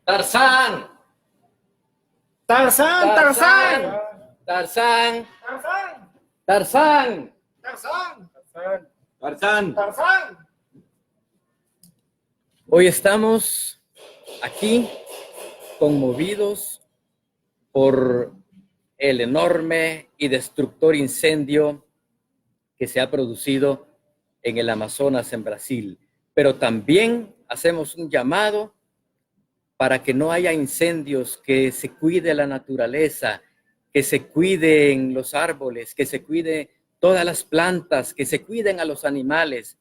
Tarzán. Tarzán, Tarzán. Tarzán. Tarzán. Tarzán. Tarzán. Tarzán. Tarzán. Hoy estamos aquí conmovidos por el enorme y destructor incendio que se ha producido en el Amazonas, en Brasil. Pero también hacemos un llamado para que no haya incendios, que se cuide la naturaleza, que se cuiden los árboles, que se cuide todas las plantas, que se cuiden a los animales,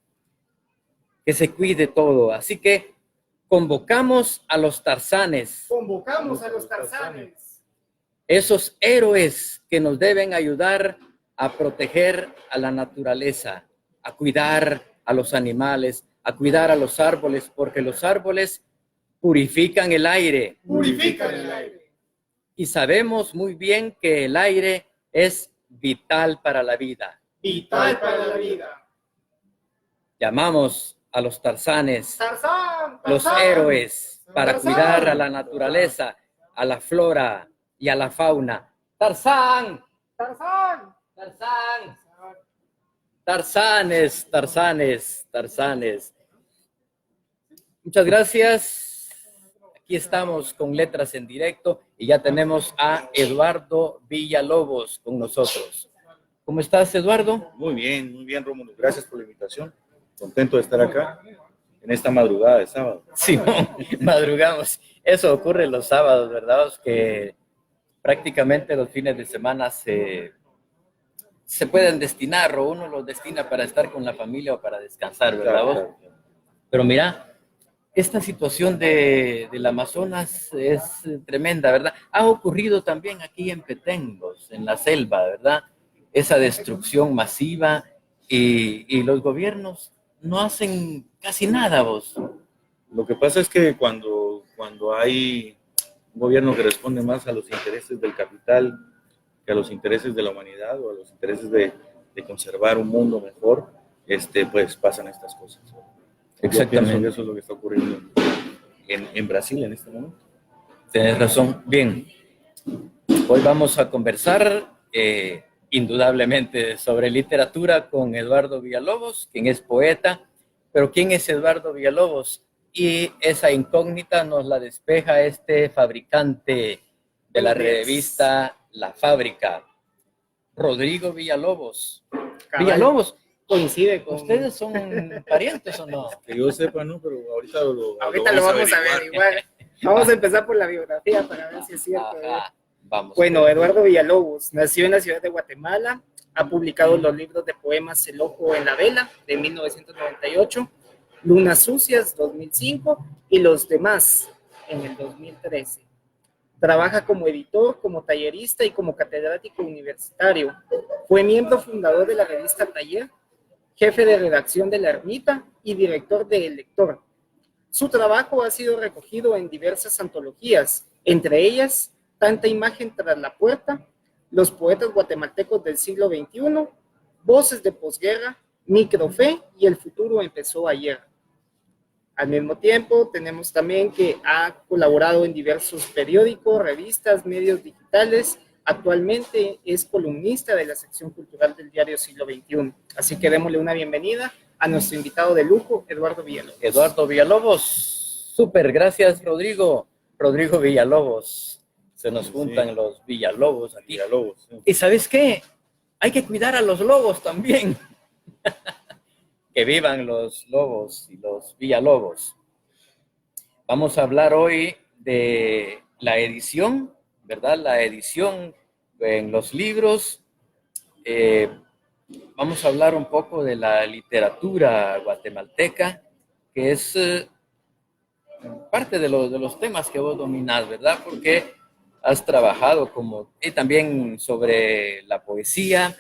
que se cuide todo. Así que convocamos a los tarzanes. Convocamos a los tarzanes. Esos héroes que nos deben ayudar a proteger a la naturaleza, a cuidar a los animales, a cuidar a los árboles, porque los árboles purifican el aire. Purifican el aire. Y sabemos muy bien que el aire es vital para la vida. Vital para la vida. Llamamos a los tarzanes, Tarzán. los héroes, para cuidar a la naturaleza, a la flora y a la fauna. ¡Tarzán! Tarzán. ¡Tarzán! Tarzanes, tarzanes, tarzanes. Muchas gracias. Aquí estamos con Letras en Directo y ya tenemos a Eduardo Villalobos con nosotros. ¿Cómo estás, Eduardo? Muy bien, Rómulo. Gracias por la invitación. Contento de estar acá en esta madrugada de sábado. Sí, madrugamos. Eso ocurre los sábados, ¿verdad? Que prácticamente los fines de semana se pueden destinar, o uno los destina para estar con la familia o para descansar, ¿verdad? Claro. Pero mira, esta situación del Amazonas es tremenda, ¿verdad? Ha ocurrido también aquí en Petengos, en la selva, ¿verdad? Esa destrucción masiva y los gobiernos no hacen casi nada, vos. Lo que pasa es que cuando hay un gobierno que responde más a los intereses del capital que a los intereses de la humanidad o a los intereses de conservar un mundo mejor, pues pasan estas cosas. Exactamente. Yo pienso que eso es lo que está ocurriendo en Brasil en este momento. Tienes razón. Bien, hoy vamos a conversar indudablemente sobre literatura con Eduardo Villalobos, quien es poeta. Pero ¿quién es Eduardo Villalobos? Y esa incógnita nos la despeja este fabricante de la revista La Fábrica, Rodrigo Villalobos. Cabal. Villalobos, Coincide con... ¿ustedes son parientes o no? Que yo sepa, no, pero ahorita lo vamos a averiguar. Vamos a empezar por la biografía para ver si es cierto. Ajá, vamos. Bueno, Eduardo Villalobos nació en la ciudad de Guatemala, ha publicado los libros de poemas El ojo en la vela, de 1998, Lunas sucias, 2005, y Los demás, en el 2013. Trabaja como editor, como tallerista y como catedrático universitario. Fue miembro fundador de la revista Taller, jefe de redacción de La Ermita y director de El Lector. Su trabajo ha sido recogido en diversas antologías, entre ellas Tanta imagen tras la puerta, Los poetas guatemaltecos del siglo XXI, Voces de posguerra, Microfe y El futuro empezó ayer. Al mismo tiempo, tenemos también que ha colaborado en diversos periódicos, revistas, medios digitales. Actualmente es columnista de la sección cultural del diario Siglo XXI. Así que démosle una bienvenida a nuestro invitado de lujo, Eduardo Villalobos. Eduardo Villalobos, súper, gracias Rodrigo. Rodrigo Villalobos, se nos juntan los Villalobos aquí. Villalobos, sí. ¿Y sabes qué? Hay que cuidar a los lobos también. Que vivan los lobos y los Villalobos. Vamos a hablar hoy de la edición, ¿verdad? La edición en los libros. Vamos a hablar un poco de la literatura guatemalteca, que es parte de los temas que vos dominás, ¿verdad? Porque has trabajado y también sobre la poesía,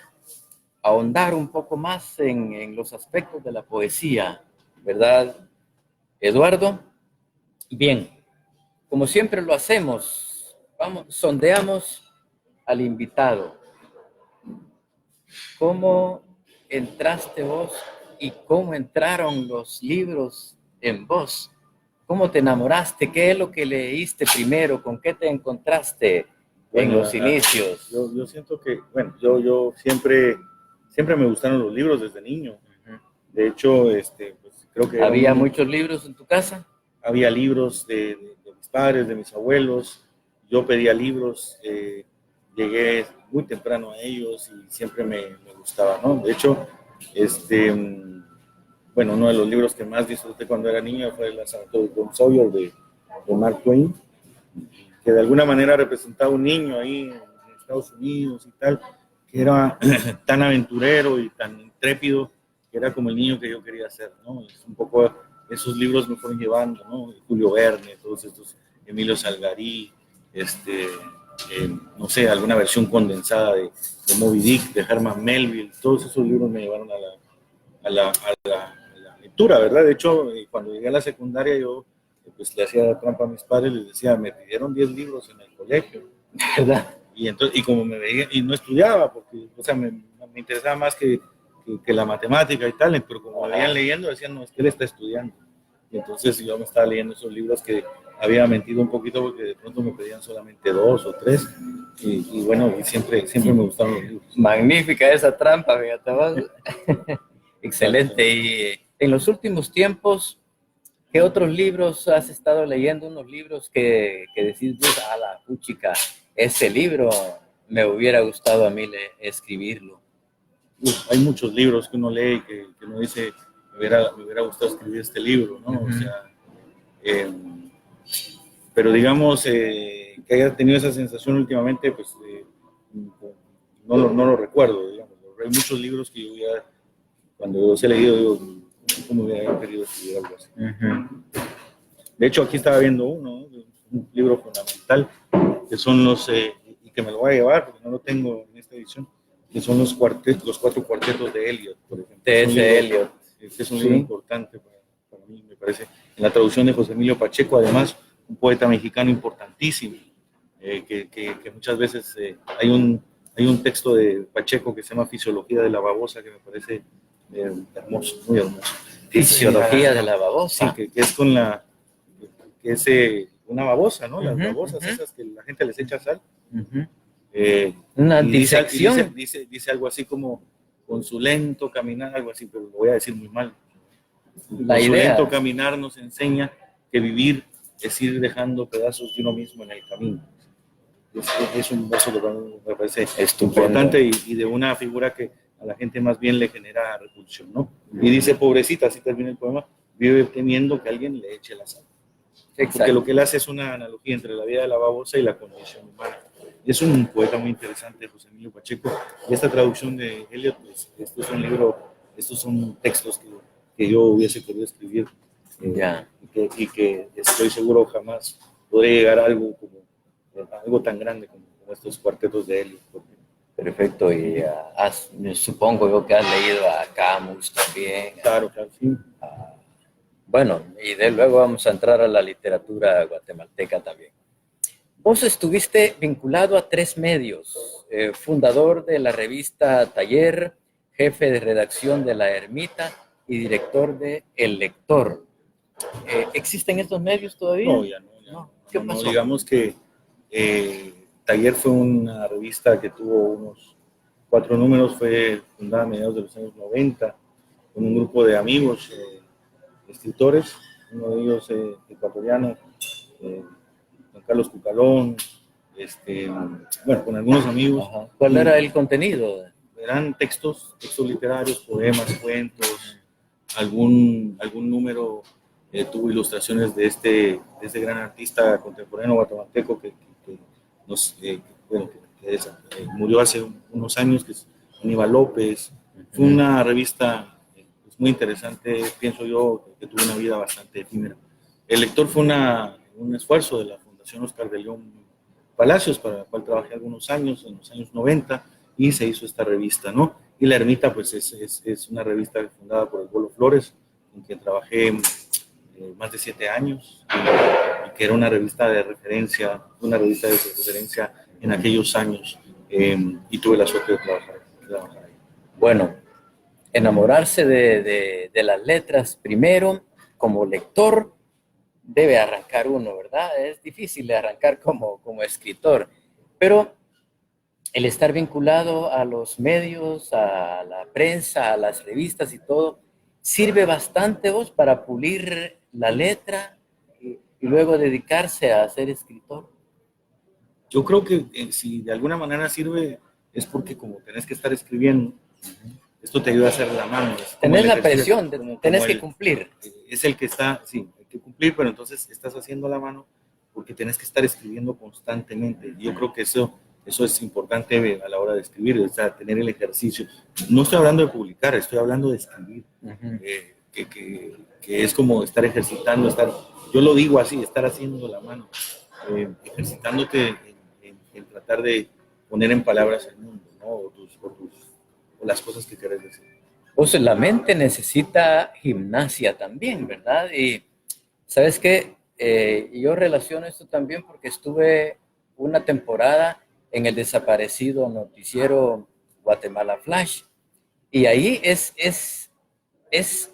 ahondar un poco más en los aspectos de la poesía, ¿verdad, Eduardo? Bien, como siempre lo hacemos, sondeamos al invitado. ¿Cómo entraste vos y cómo entraron los libros en vos? ¿Cómo te enamoraste? ¿Qué es lo que leíste primero? ¿Con qué te encontraste en Bueno, los inicios? yo siento que, bueno, yo siempre me gustaron los libros desde niño. De hecho, pues, creo que ¿Había muchos libros en tu casa? había libros de mis padres, de mis abuelos. Yo pedía libros, llegué muy temprano a ellos y siempre me gustaba, ¿no? De hecho, bueno, uno de los libros que más disfruté cuando era niño fue El Asalto de Tom Sawyer de Mark Twain, que de alguna manera representaba un niño ahí en Estados Unidos y tal, que era tan aventurero y tan intrépido, que era como el niño que yo quería ser, ¿no? Es un poco esos libros me fueron llevando, ¿no? Julio Verne, todos estos, Emilio Salgarí, no sé, alguna versión condensada de Moby Dick, de Herman Melville, todos esos libros me llevaron a la lectura, ¿verdad? De hecho, cuando llegué a la secundaria yo pues le hacía trampa a mis padres, les decía, me pidieron 10 libros en el colegio, ¿Verdad? y como me veía, y no estudiaba, porque, o sea, me interesaba más que la matemática y tal, pero como me veían leyendo, decían, no, es que él está estudiando. Y entonces yo me estaba leyendo esos libros que había mentido un poquito porque de pronto me pedían solamente 2 o 3, y bueno, y siempre me gustaron los libros. Magnífica esa trampa, fíjate vos. Excelente. Y en los últimos tiempos, ¿qué otros libros has estado leyendo? Unos libros que decís, a la puchica, ese libro me hubiera gustado a mí escribirlo. Hay muchos libros que uno lee que uno dice, me hubiera gustado escribir este libro, ¿no? O sea, pero digamos que haya tenido esa sensación últimamente, pues no lo recuerdo, digamos. Hay muchos libros que yo ya, cuando los he leído, digo, ¿cómo hubiera querido escribir algo así? De hecho, aquí estaba viendo uno, ¿no? Un libro fundamental, que son y que me lo voy a llevar, porque no lo tengo en esta edición, que son los 4 cuartetos de Eliot, por ejemplo. De ese Eliot. Es un libro importante para mí, me parece. En la traducción de José Emilio Pacheco, además, un poeta mexicano importantísimo, que muchas veces hay un texto de Pacheco que se llama Fisiología de la babosa, que me parece hermoso, muy hermoso. Fisiología de la babosa. Sí, que es que es una babosa, ¿no? Las babosas esas que la gente les echa sal. Una Dice disección. dice algo así como con su lento caminar, algo así, pero lo voy a decir muy mal. La Con su idea. lento caminar nos enseña que vivir es ir dejando pedazos de uno mismo en el camino. Es un verso que me parece importante y de una figura que a la gente más bien le genera repulsión, ¿no? Y dice, pobrecita, así termina el poema, vive temiendo que alguien le eche la sal. Exacto. Porque lo que él hace es una analogía entre la vida de la babosa y la condición humana. Es un poeta muy interesante, José Emilio Pacheco, y esta traducción de Eliot, pues, estos son textos que yo hubiese querido escribir, y que estoy seguro jamás podré llegar a algo tan grande como estos cuartetos de Eliot. Perfecto, y supongo yo que has leído a Camus también. Claro, sí. Bueno, y de luego vamos a entrar a la literatura guatemalteca también. Vos estuviste vinculado a 3 medios, fundador de la revista Taller, jefe de redacción de La Ermita y director de El Lector. ¿Existen estos medios todavía? No, ya no. ¿Qué pasó? No, digamos que Taller fue una revista que tuvo unos 4 números, fue fundada a mediados de los años 90, con un grupo de amigos, escritores, uno de ellos ecuatoriano, Juan Carlos Cucalón, bueno, con algunos amigos. Ajá. ¿Cuál era el contenido? Eran textos literarios, poemas, cuentos, algún número tuvo ilustraciones de este gran artista contemporáneo guatemalteco que murió hace unos años, que es Aníbal López. Fue una revista muy interesante, pienso yo, que tuvo una vida bastante efímera. El Lector fue un esfuerzo de la Fundación Oscar de León Palacios, para la cual trabajé algunos años, en los años 90, y se hizo esta revista, ¿no? Y La Ermita, pues, es una revista fundada por el Bolo Flores, en que trabajé más de 7 años, y que era una revista de referencia en aquellos años, y tuve la suerte de trabajar ahí. Bueno, enamorarse de las letras primero como lector, debe arrancar uno, ¿verdad? Es difícil de arrancar como escritor, pero el estar vinculado a los medios, a la prensa, a las revistas y todo, sirve bastante vos para pulir la letra y luego dedicarse a ser escritor. Yo creo que si de alguna manera sirve, es porque como tenés que estar escribiendo, esto te ayuda a hacer la mano. Tenés la presión, tenés que cumplir. Es el que está, sí, hay que cumplir, pero entonces estás haciendo la mano porque tenés que estar escribiendo constantemente. Yo creo que eso es importante a la hora de escribir, o sea, tener el ejercicio. No estoy hablando de publicar, estoy hablando de escribir, que es como estar ejercitando, yo lo digo así, estar haciendo la mano, ejercitándote en tratar de poner en palabras el mundo, ¿no? O las cosas que querés decir. Pues la mente necesita gimnasia también, ¿verdad? Y ¿sabes qué? Yo relaciono esto también porque estuve una temporada en el desaparecido noticiero Guatemala Flash. Y ahí es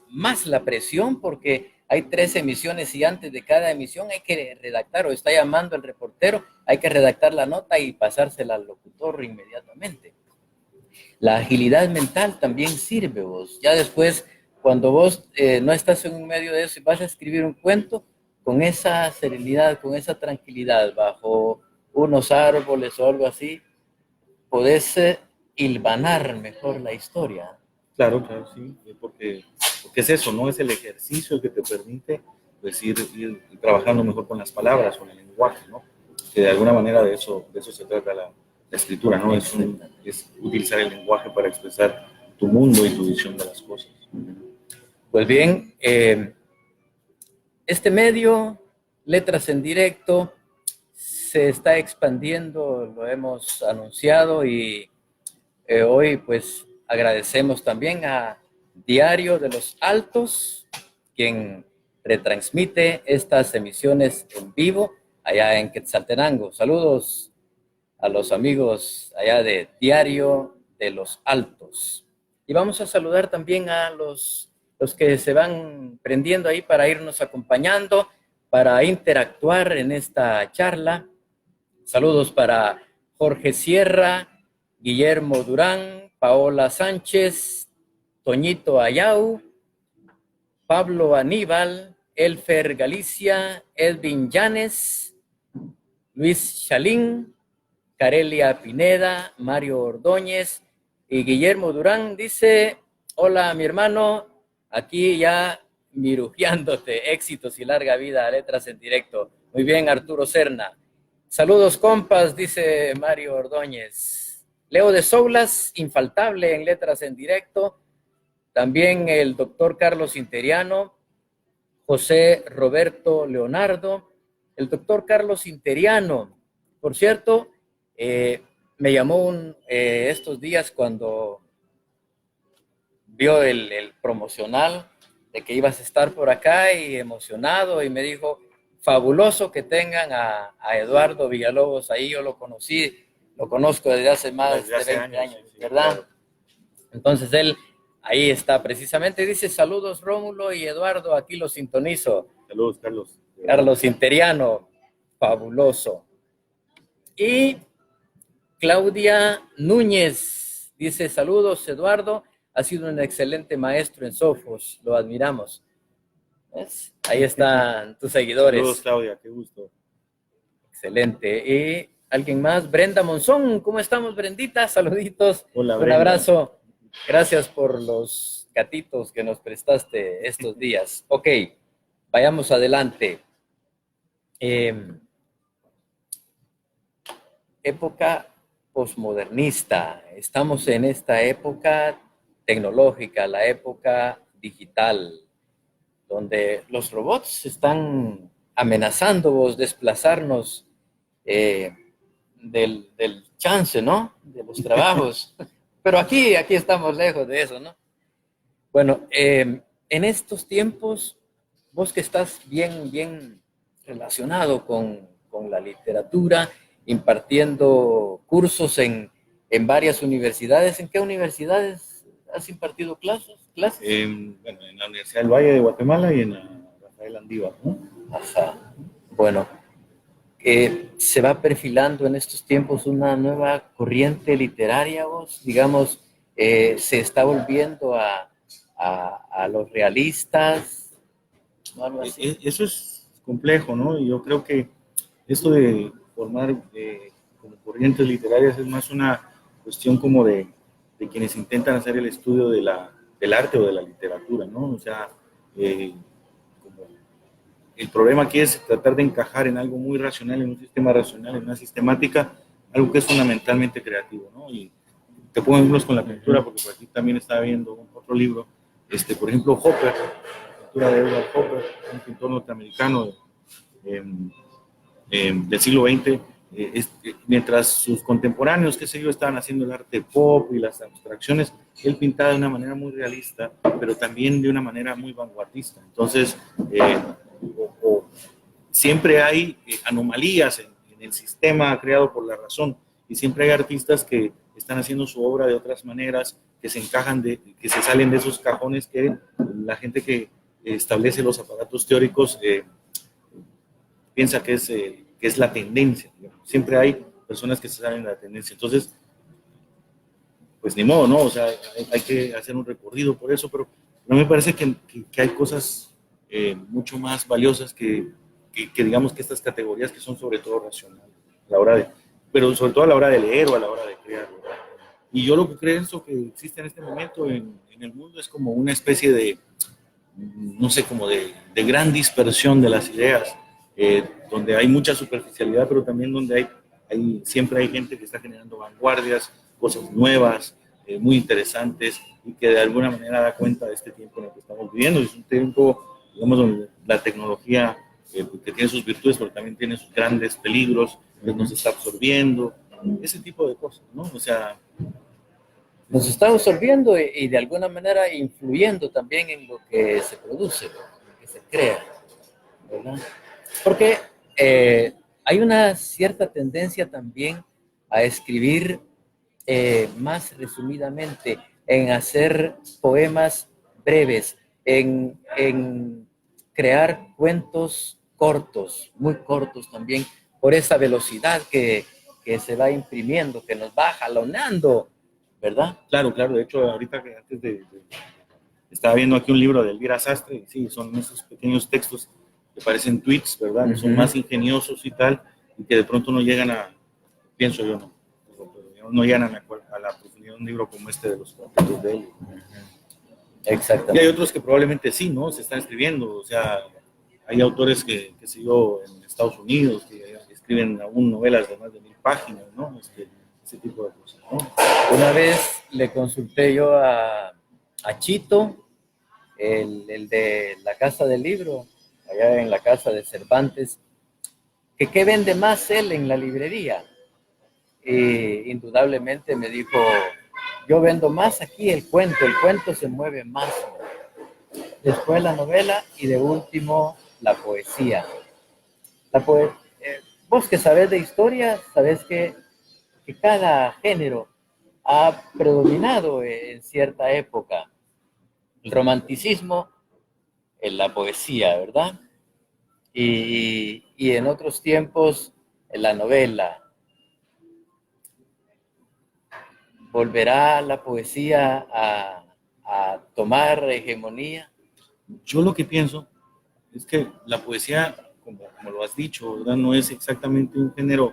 más la presión porque hay 3 emisiones y antes de cada emisión hay que redactar, o está llamando el reportero, hay que redactar la nota y pasársela al locutor inmediatamente. La agilidad mental también sirve vos. Ya después, cuando vos no estás en un medio de eso y vas a escribir un cuento, con esa serenidad, con esa tranquilidad, bajo unos árboles o algo así, podés hilvanar mejor la historia. Claro, sí, porque es eso, ¿no? Es el ejercicio que te permite pues, ir trabajando mejor con las palabras, con el lenguaje, ¿no? Que de alguna manera de eso se trata la escritura, ¿no? Es utilizar el lenguaje para expresar tu mundo y tu visión de las cosas. Pues bien, este medio, Letras en Directo, se está expandiendo, lo hemos anunciado y hoy pues agradecemos también a Diario de los Altos, quien retransmite estas emisiones en vivo allá en Quetzaltenango. Saludos a los amigos allá de Diario de los Altos. Y vamos a saludar también a los que se van prendiendo ahí para irnos acompañando, para interactuar en esta charla. Saludos para Jorge Sierra, Guillermo Durán, Paola Sánchez, Toñito Ayau, Pablo Aníbal, Elfer Galicia, Edwin Llanes, Luis Chalín, Carelia Pineda, Mario Ordóñez y Guillermo Durán dice, hola mi hermano, aquí ya mirujeándote, éxitos y larga vida a Letras en Directo. Muy bien, Arturo Serna. Saludos compas, dice Mario Ordóñez. Leo de Soulas, infaltable en Letras en Directo. También el doctor Carlos Interiano, José Roberto Leonardo, el doctor Carlos Interiano, por cierto, me llamó estos días cuando vio el promocional de que ibas a estar por acá y emocionado y me dijo, fabuloso que tengan a Eduardo Villalobos ahí, yo lo conozco desde hace más de 20 años, sí, ¿verdad? Claro. Entonces él ahí está precisamente, dice saludos Rómulo y Eduardo, aquí los sintonizo. Saludos Carlos. Carlos Interiano, fabuloso. Y Claudia Núñez dice saludos Eduardo, ha sido un excelente maestro en Sofos, lo admiramos. ¿Ves? Ahí están tus seguidores. Saludos Claudia, qué gusto. Excelente. Y alguien más, Brenda Monzón, ¿cómo estamos Brendita? Saluditos. Hola, un abrazo. Gracias por los gatitos que nos prestaste estos días. Ok, vayamos adelante. Época posmodernista. Estamos en esta época tecnológica, la época digital, donde los robots están amenazándonos, desplazarnos del chance, ¿no? De los trabajos. Pero aquí estamos lejos de eso, ¿no? Bueno, en estos tiempos, vos que estás bien relacionado con la literatura, impartiendo cursos en varias universidades. ¿En qué universidades has impartido clases? Bueno, en la Universidad del Valle de Guatemala y en la Rafael Andívar, ¿no? Ajá. Bueno, se va perfilando en estos tiempos una nueva corriente literaria, vos, digamos, se está volviendo a los realistas, ¿no? Algo así. Eso es complejo, ¿no? Y yo creo que esto de formar como corrientes literarias es más una cuestión como de quienes intentan hacer el estudio del arte o de la literatura, ¿no? O sea, como el problema aquí es tratar de encajar en algo muy racional, en un sistema racional, en una sistemática, algo que es fundamentalmente creativo, ¿no? Y te pongo ejemplos con la pintura, porque por aquí también estaba viendo otro libro, por ejemplo, Hopper, la pintura de Edward Hopper, un pintor norteamericano eh, del siglo XX, mientras sus contemporáneos, qué sé yo, estaban haciendo el arte pop y las abstracciones, él pintaba de una manera muy realista, pero también de una manera muy vanguardista. Entonces, siempre hay anomalías en el sistema creado por la razón, y siempre hay artistas que están haciendo su obra de otras maneras, que se encajan, que se salen de esos cajones que la gente que establece los aparatos teóricos piensa que es la tendencia, ¿no? Siempre hay personas que se salen de la tendencia. Entonces, pues ni modo, ¿no? O sea, hay que hacer un recorrido por eso, pero no me parece que hay cosas mucho más valiosas que digamos que estas categorías que son sobre todo racionales, a la hora de, pero sobre todo a la hora de leer o a la hora de crear, ¿verdad? Y yo lo que creo que existe en este momento en el mundo es como una especie de, no sé, como de gran dispersión de las ideas, donde hay mucha superficialidad, pero también donde siempre hay gente que está generando vanguardias, cosas nuevas, muy interesantes, y que de alguna manera da cuenta de este tiempo en el que estamos viviendo. Es un tiempo, digamos, donde la tecnología, que tiene sus virtudes, pero también tiene sus grandes peligros, que nos está absorbiendo, ese tipo de cosas, ¿no? O sea, Nos está absorbiendo y de alguna manera influyendo también en lo que se produce, en lo que se crea, ¿verdad? Porque hay una cierta tendencia también a escribir más resumidamente, en hacer poemas breves, en crear cuentos cortos, muy cortos también, por esa velocidad que se va imprimiendo, que nos va jalonando, ¿verdad? claro, claro. De hecho, ahorita que estaba viendo aquí un libro de Elvira Sastre, y sí, son esos pequeños textos que parecen tweets, ¿verdad? Que son más ingeniosos y tal, y que de pronto no llegan pienso yo, no llegan a la profundidad de un libro como este de los cuartetos de él. Exactamente. Y hay otros que probablemente sí, ¿no? Se están escribiendo, o sea, hay autores que sé yo, en Estados Unidos, que escriben aún novelas de más de 1000 páginas, ¿no? Ese tipo de cosas, ¿no? Una vez le consulté yo a Chito, el de la Casa del Libro, allá en la casa de Cervantes, que qué vende más él en la librería. Y indudablemente me dijo, yo vendo más aquí el cuento se mueve más. Después la novela y de último la poesía. La poe Vos que sabés de historia, sabés que cada género ha predominado en cierta época. El romanticismo en la poesía, ¿verdad? Y en otros tiempos en la novela. ¿Volverá la poesía a tomar hegemonía? Yo lo que pienso es que la poesía, como lo has dicho, ¿verdad? No es exactamente un género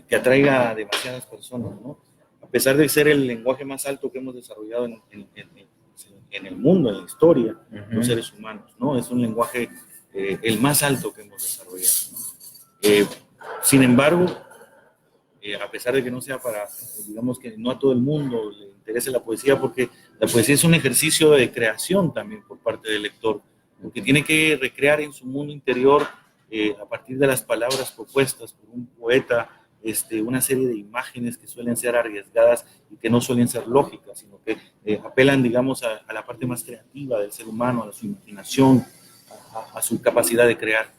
que atraiga a demasiadas personas, ¿no? A pesar de ser el lenguaje más alto que hemos desarrollado en el mundo, en la historia, los seres humanos, ¿no? Es un lenguaje el más alto que hemos desarrollado, ¿no? Sin embargo, a pesar de que no sea digamos que no a todo el mundo le interese la poesía, porque la poesía es un ejercicio de creación también por parte del lector, porque tiene que recrear en su mundo interior, a partir de las palabras propuestas por un poeta, una serie de imágenes que suelen ser arriesgadas y que no suelen ser lógicas, sino que apelan, digamos, a la parte más creativa del ser humano, a su imaginación, a su capacidad de crear.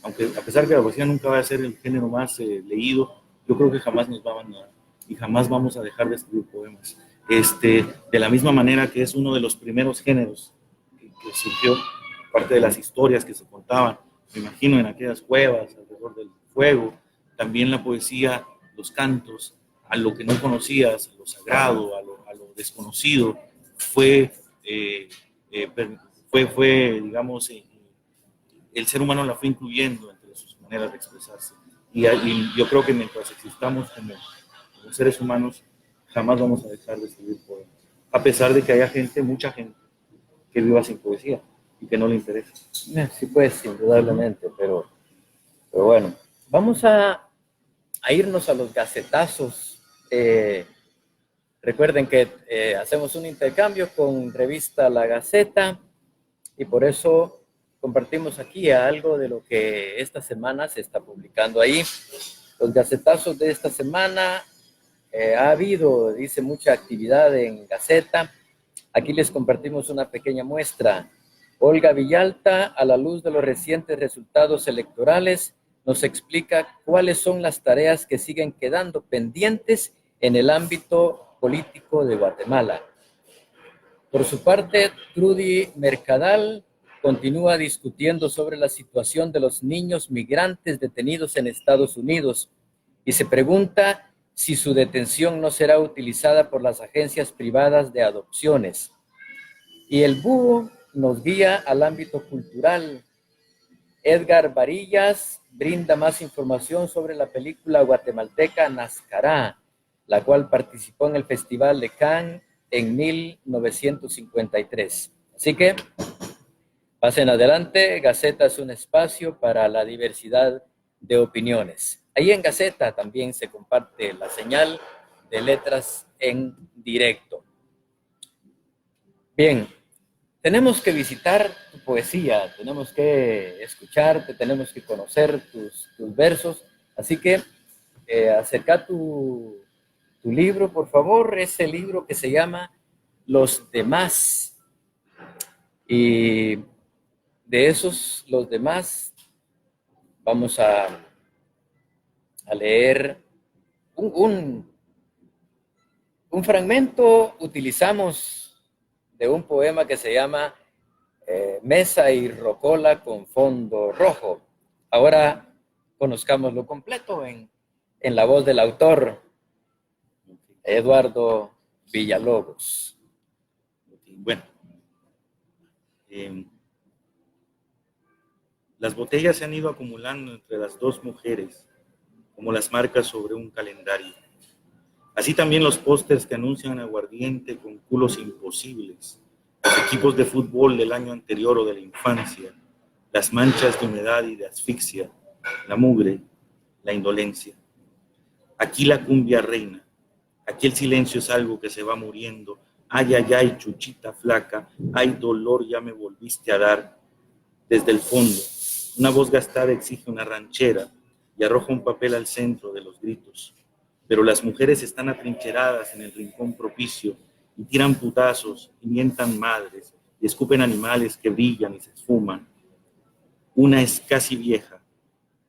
Aunque a pesar que la poesía nunca va a ser el género más leído, yo creo que jamás nos va a abandonar y jamás vamos a dejar de escribir poemas. De la misma manera que es uno de los primeros géneros que surgió, parte de las historias que se contaban, me imagino, en aquellas cuevas alrededor del fuego, también la poesía, los cantos, a lo que no conocías, a lo sagrado, a lo desconocido, fue, digamos, el ser humano la fue incluyendo entre sus maneras de expresarse. Y yo creo que mientras existamos como seres humanos, jamás vamos a dejar de escribir poemas. A pesar de que haya gente, mucha gente, que viva sin poesía y que no le interesa. Sí, pues, indudablemente, pero bueno, vamos a irnos a los gacetazos. Recuerden que hacemos un intercambio con revista La Gaceta y por eso compartimos aquí algo de lo que esta semana se está publicando ahí. Los gacetazos de esta semana, ha habido, dice, mucha actividad en Gaceta. Aquí les compartimos una pequeña muestra. Olga Villalta, a la luz de los recientes resultados electorales, nos explica cuáles son las tareas que siguen quedando pendientes en el ámbito político de Guatemala. Por su parte, Trudy Mercadal continúa discutiendo sobre la situación de los niños migrantes detenidos en Estados Unidos y se pregunta si su detención no será utilizada por las agencias privadas de adopciones. Y el búho nos guía al ámbito cultural. Edgar Varillas brinda más información sobre la película guatemalteca Nazcará, la cual participó en el Festival de Cannes en 1953. Así que pasen adelante. Gaceta es un espacio para la diversidad de opiniones. Ahí en Gaceta también se comparte la señal de letras en directo. Bien, tenemos que visitar tu poesía, tenemos que escucharte, tenemos que conocer tus versos. Así que acerca tu libro, por favor, ese libro que se llama Los Demás. Y de esos, los demás, vamos a leer un fragmento. Utilizamos de un poema que se llama Mesa y Rocola con fondo rojo. Ahora conozcámoslo completo en la voz del autor, Eduardo Villalobos. Bueno, las botellas se han ido acumulando entre las dos mujeres, como las marcas sobre un calendario. Así también los pósters que anuncian aguardiente con culos imposibles, los equipos de fútbol del año anterior o de la infancia, las manchas de humedad y de asfixia, la mugre, la indolencia. Aquí la cumbia reina, aquí el silencio es algo que se va muriendo. Ay, ay, ay, chuchita flaca, ay, dolor, ya me volviste a dar. Desde el fondo, una voz gastada exige una ranchera y arroja un papel al centro de los gritos. Pero las mujeres están atrincheradas en el rincón propicio y tiran putazos y mientan madres y escupen animales que brillan y se esfuman. Una es casi vieja,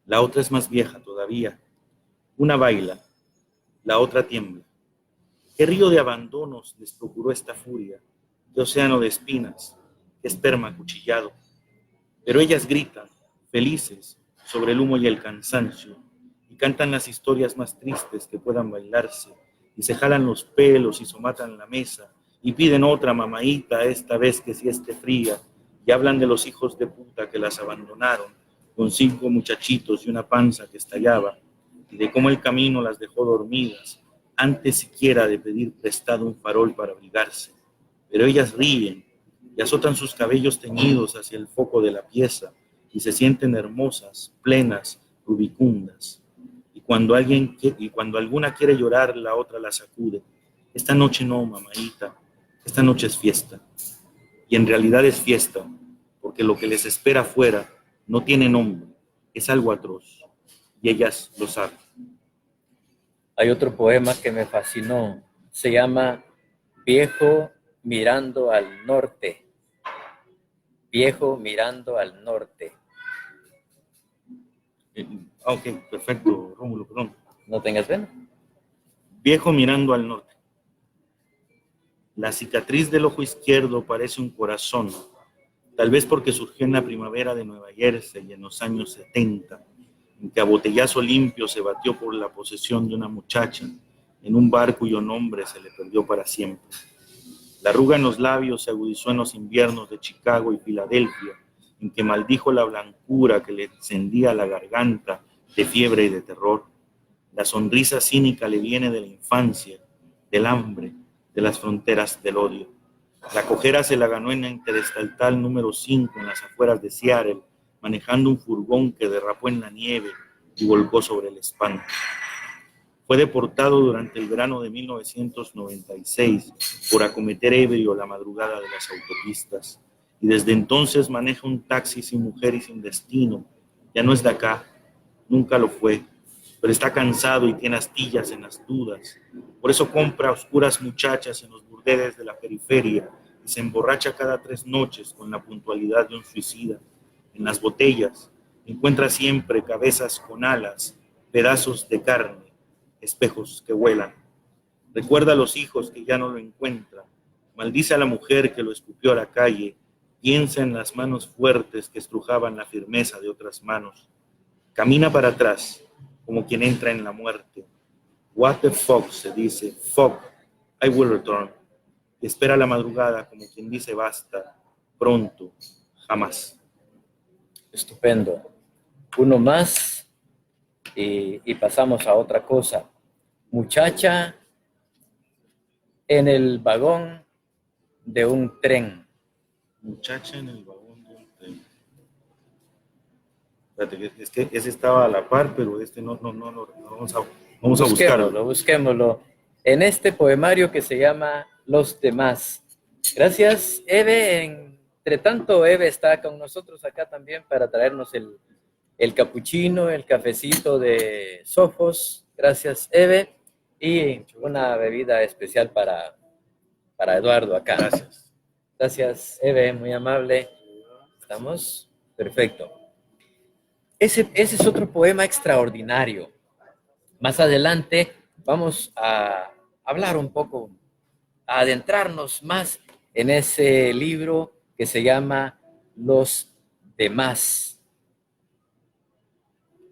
la otra es más vieja todavía. Una baila, la otra tiembla. ¿Qué río de abandonos les procuró esta furia? ¿Qué océano de espinas? ¿Qué esperma acuchillado? Pero ellas gritan, felices, sobre el humo y el cansancio, y cantan las historias más tristes que puedan bailarse, y se jalan los pelos y somatan la mesa, y piden otra mamaíta, esta vez que sí esté fría, y hablan de los hijos de puta que las abandonaron, con 5 muchachitos y una panza que estallaba, y de cómo el camino las dejó dormidas, antes siquiera de pedir prestado un farol para abrigarse. Pero ellas ríen y azotan sus cabellos teñidos hacia el foco de la pieza, y se sienten hermosas, plenas, rubicundas. Y cuando alguna quiere llorar, la otra la sacude. Esta noche no, mamaíta, esta noche es fiesta. Y en realidad es fiesta, porque lo que les espera afuera no tiene nombre, es algo atroz, y ellas lo saben. Hay otro poema que me fascinó, se llama Viejo mirando al norte. Viejo mirando al norte. Ok, perfecto, Rómulo, perdón. No tengas pena. Viejo mirando al norte. La cicatriz del ojo izquierdo parece un corazón, Tal vez porque surgió en la primavera de Nueva Jersey y en los años 70, en que a botellazo limpio se batió por la posesión de una muchacha en un bar cuyo nombre se le perdió para siempre. La arruga en los labios se agudizó en los inviernos de Chicago y Filadelfia, en que maldijo la blancura que le encendía la garganta de fiebre y de terror. La sonrisa cínica le viene de la infancia, del hambre, de las fronteras del odio. La cojera se la ganó en la Interestatal número 5 en las afueras de Seattle, manejando un furgón que derrapó en la nieve y volcó sobre el espanto. Fue deportado durante el verano de 1996 por acometer ebrio la madrugada de las autopistas, y desde entonces maneja un taxi sin mujer y sin destino. Ya no es de acá, nunca lo fue, pero está cansado y tiene astillas en las dudas. Por eso compra a oscuras muchachas en los burdeles de la periferia y se emborracha cada 3 noches con la puntualidad de un suicida. En las botellas encuentra siempre cabezas con alas, pedazos de carne, espejos que vuelan. Recuerda a los hijos que ya no lo encuentra. Maldice a la mujer que lo escupió a la calle. Piensa en las manos fuertes que estrujaban la firmeza de otras manos. Camina para atrás, como quien entra en la muerte. What the fuck, se dice. Fuck, I will return. Y espera la madrugada como quien dice basta. Pronto, jamás. Estupendo. Uno más y pasamos a otra cosa. Muchacha en el vagón de un tren. Muchacha en el vagón de un tren. Espérate, es que ese estaba a la par, pero este no vamos a buscarlo. Busquémoslo. En este poemario que se llama Los demás. Gracias, Eve. Entre tanto, Eve está con nosotros acá también para traernos el capuchino, el cafecito de Sofos. Gracias, Eve. Y una bebida especial para Eduardo acá. Gracias. Gracias, Eve, muy amable. ¿Estamos? Perfecto. Ese es otro poema extraordinario. Más adelante vamos a hablar un poco, a adentrarnos más en ese libro que se llama Los demás.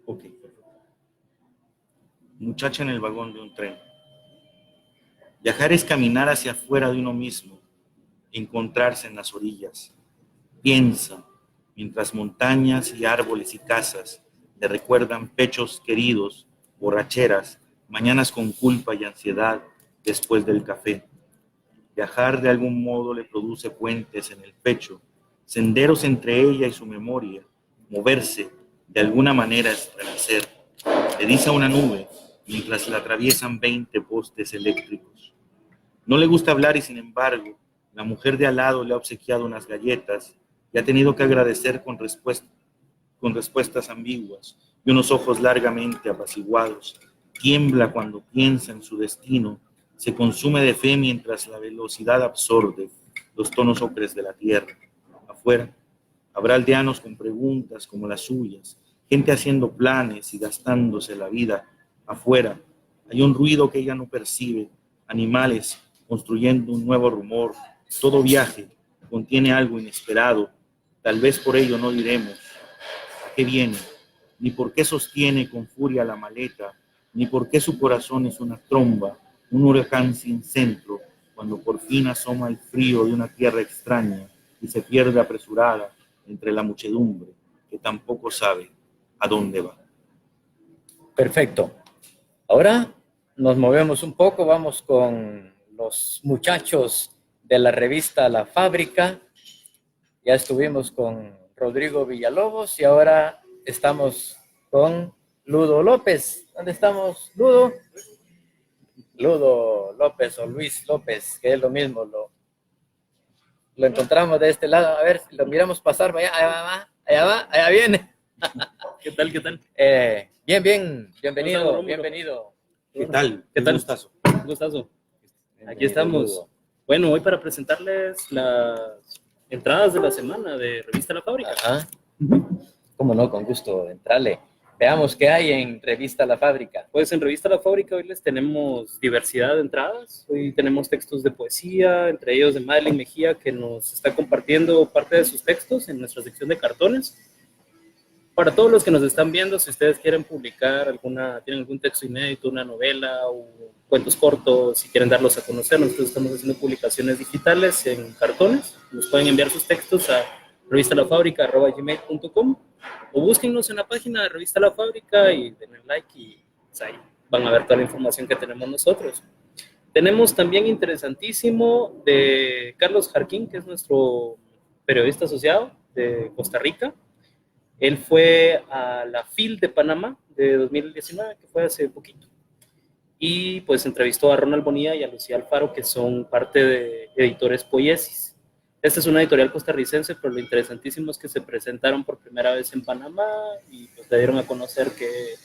Ok, perfecto. Muchacha en el vagón de un tren. Viajar es caminar hacia afuera de uno mismo, encontrarse en las orillas. Piensa, mientras montañas y árboles y casas le recuerdan pechos queridos, borracheras, mañanas con culpa y ansiedad después del café. Viajar de algún modo le produce puentes en el pecho, senderos entre ella y su memoria. Moverse de alguna manera es renacer. Le dice a una nube mientras la atraviesan 20 postes eléctricos. No le gusta hablar y sin embargo, la mujer de al lado le ha obsequiado unas galletas y ha tenido que agradecer con respuestas ambiguas y unos ojos largamente apaciguados. Tiembla cuando piensa en su destino, se consume de fe mientras la velocidad absorbe los tonos ocres de la tierra. Afuera, habrá aldeanos con preguntas como las suyas, gente haciendo planes y gastándose la vida. Afuera, hay un ruido que ella no percibe, animales construyendo un nuevo rumor. Todo viaje contiene algo inesperado. Tal vez por ello no diremos a qué viene, ni por qué sostiene con furia la maleta, ni por qué su corazón es una tromba, un huracán sin centro, cuando por fin asoma el frío de una tierra extraña y se pierde apresurada entre la muchedumbre que tampoco sabe a dónde va. Perfecto. Ahora nos movemos un poco, vamos con los muchachos de la revista La Fábrica. Ya estuvimos con Rodrigo Villalobos y ahora estamos con Ludo López. ¿Dónde estamos, Ludo? Ludo López o Luis López, que es lo mismo. Lo encontramos de este lado. A ver, lo miramos pasar. Allá viene. ¿Qué tal? Bienvenido. ¿Qué tal? ¿Qué tal? Gustazo. Gustazo. Aquí estamos. Bueno, hoy para presentarles las entradas de la semana de Revista La Fábrica. Ajá. ¿Cómo no? Con gusto, entrale. Veamos qué hay en Revista La Fábrica. Pues en Revista La Fábrica hoy les tenemos diversidad de entradas. Hoy tenemos textos de poesía, entre ellos de Madeline Mejía, que nos está compartiendo parte de sus textos en nuestra sección de cartones. Para todos los que nos están viendo, si ustedes quieren publicar tienen algún texto inédito, una novela o cuentos cortos, si quieren darlos a conocer, nosotros estamos haciendo publicaciones digitales en cartones. Nos pueden enviar sus textos a revistalafábrica@gmail.com o búsquennos en la página de Revista La Fábrica y denle like y pues, ahí van a ver toda la información que tenemos nosotros. Tenemos también interesantísimo de Carlos Jarquín, que es nuestro periodista asociado de Costa Rica. Él fue a la FIL de Panamá de 2019, que fue hace poquito. Y pues entrevistó a Ronald Bonilla y a Lucía Alfaro, que son parte de Editores Poiesis. Esta es una editorial costarricense, pero lo interesantísimo es que se presentaron por primera vez en Panamá y pues le dieron a conocer qué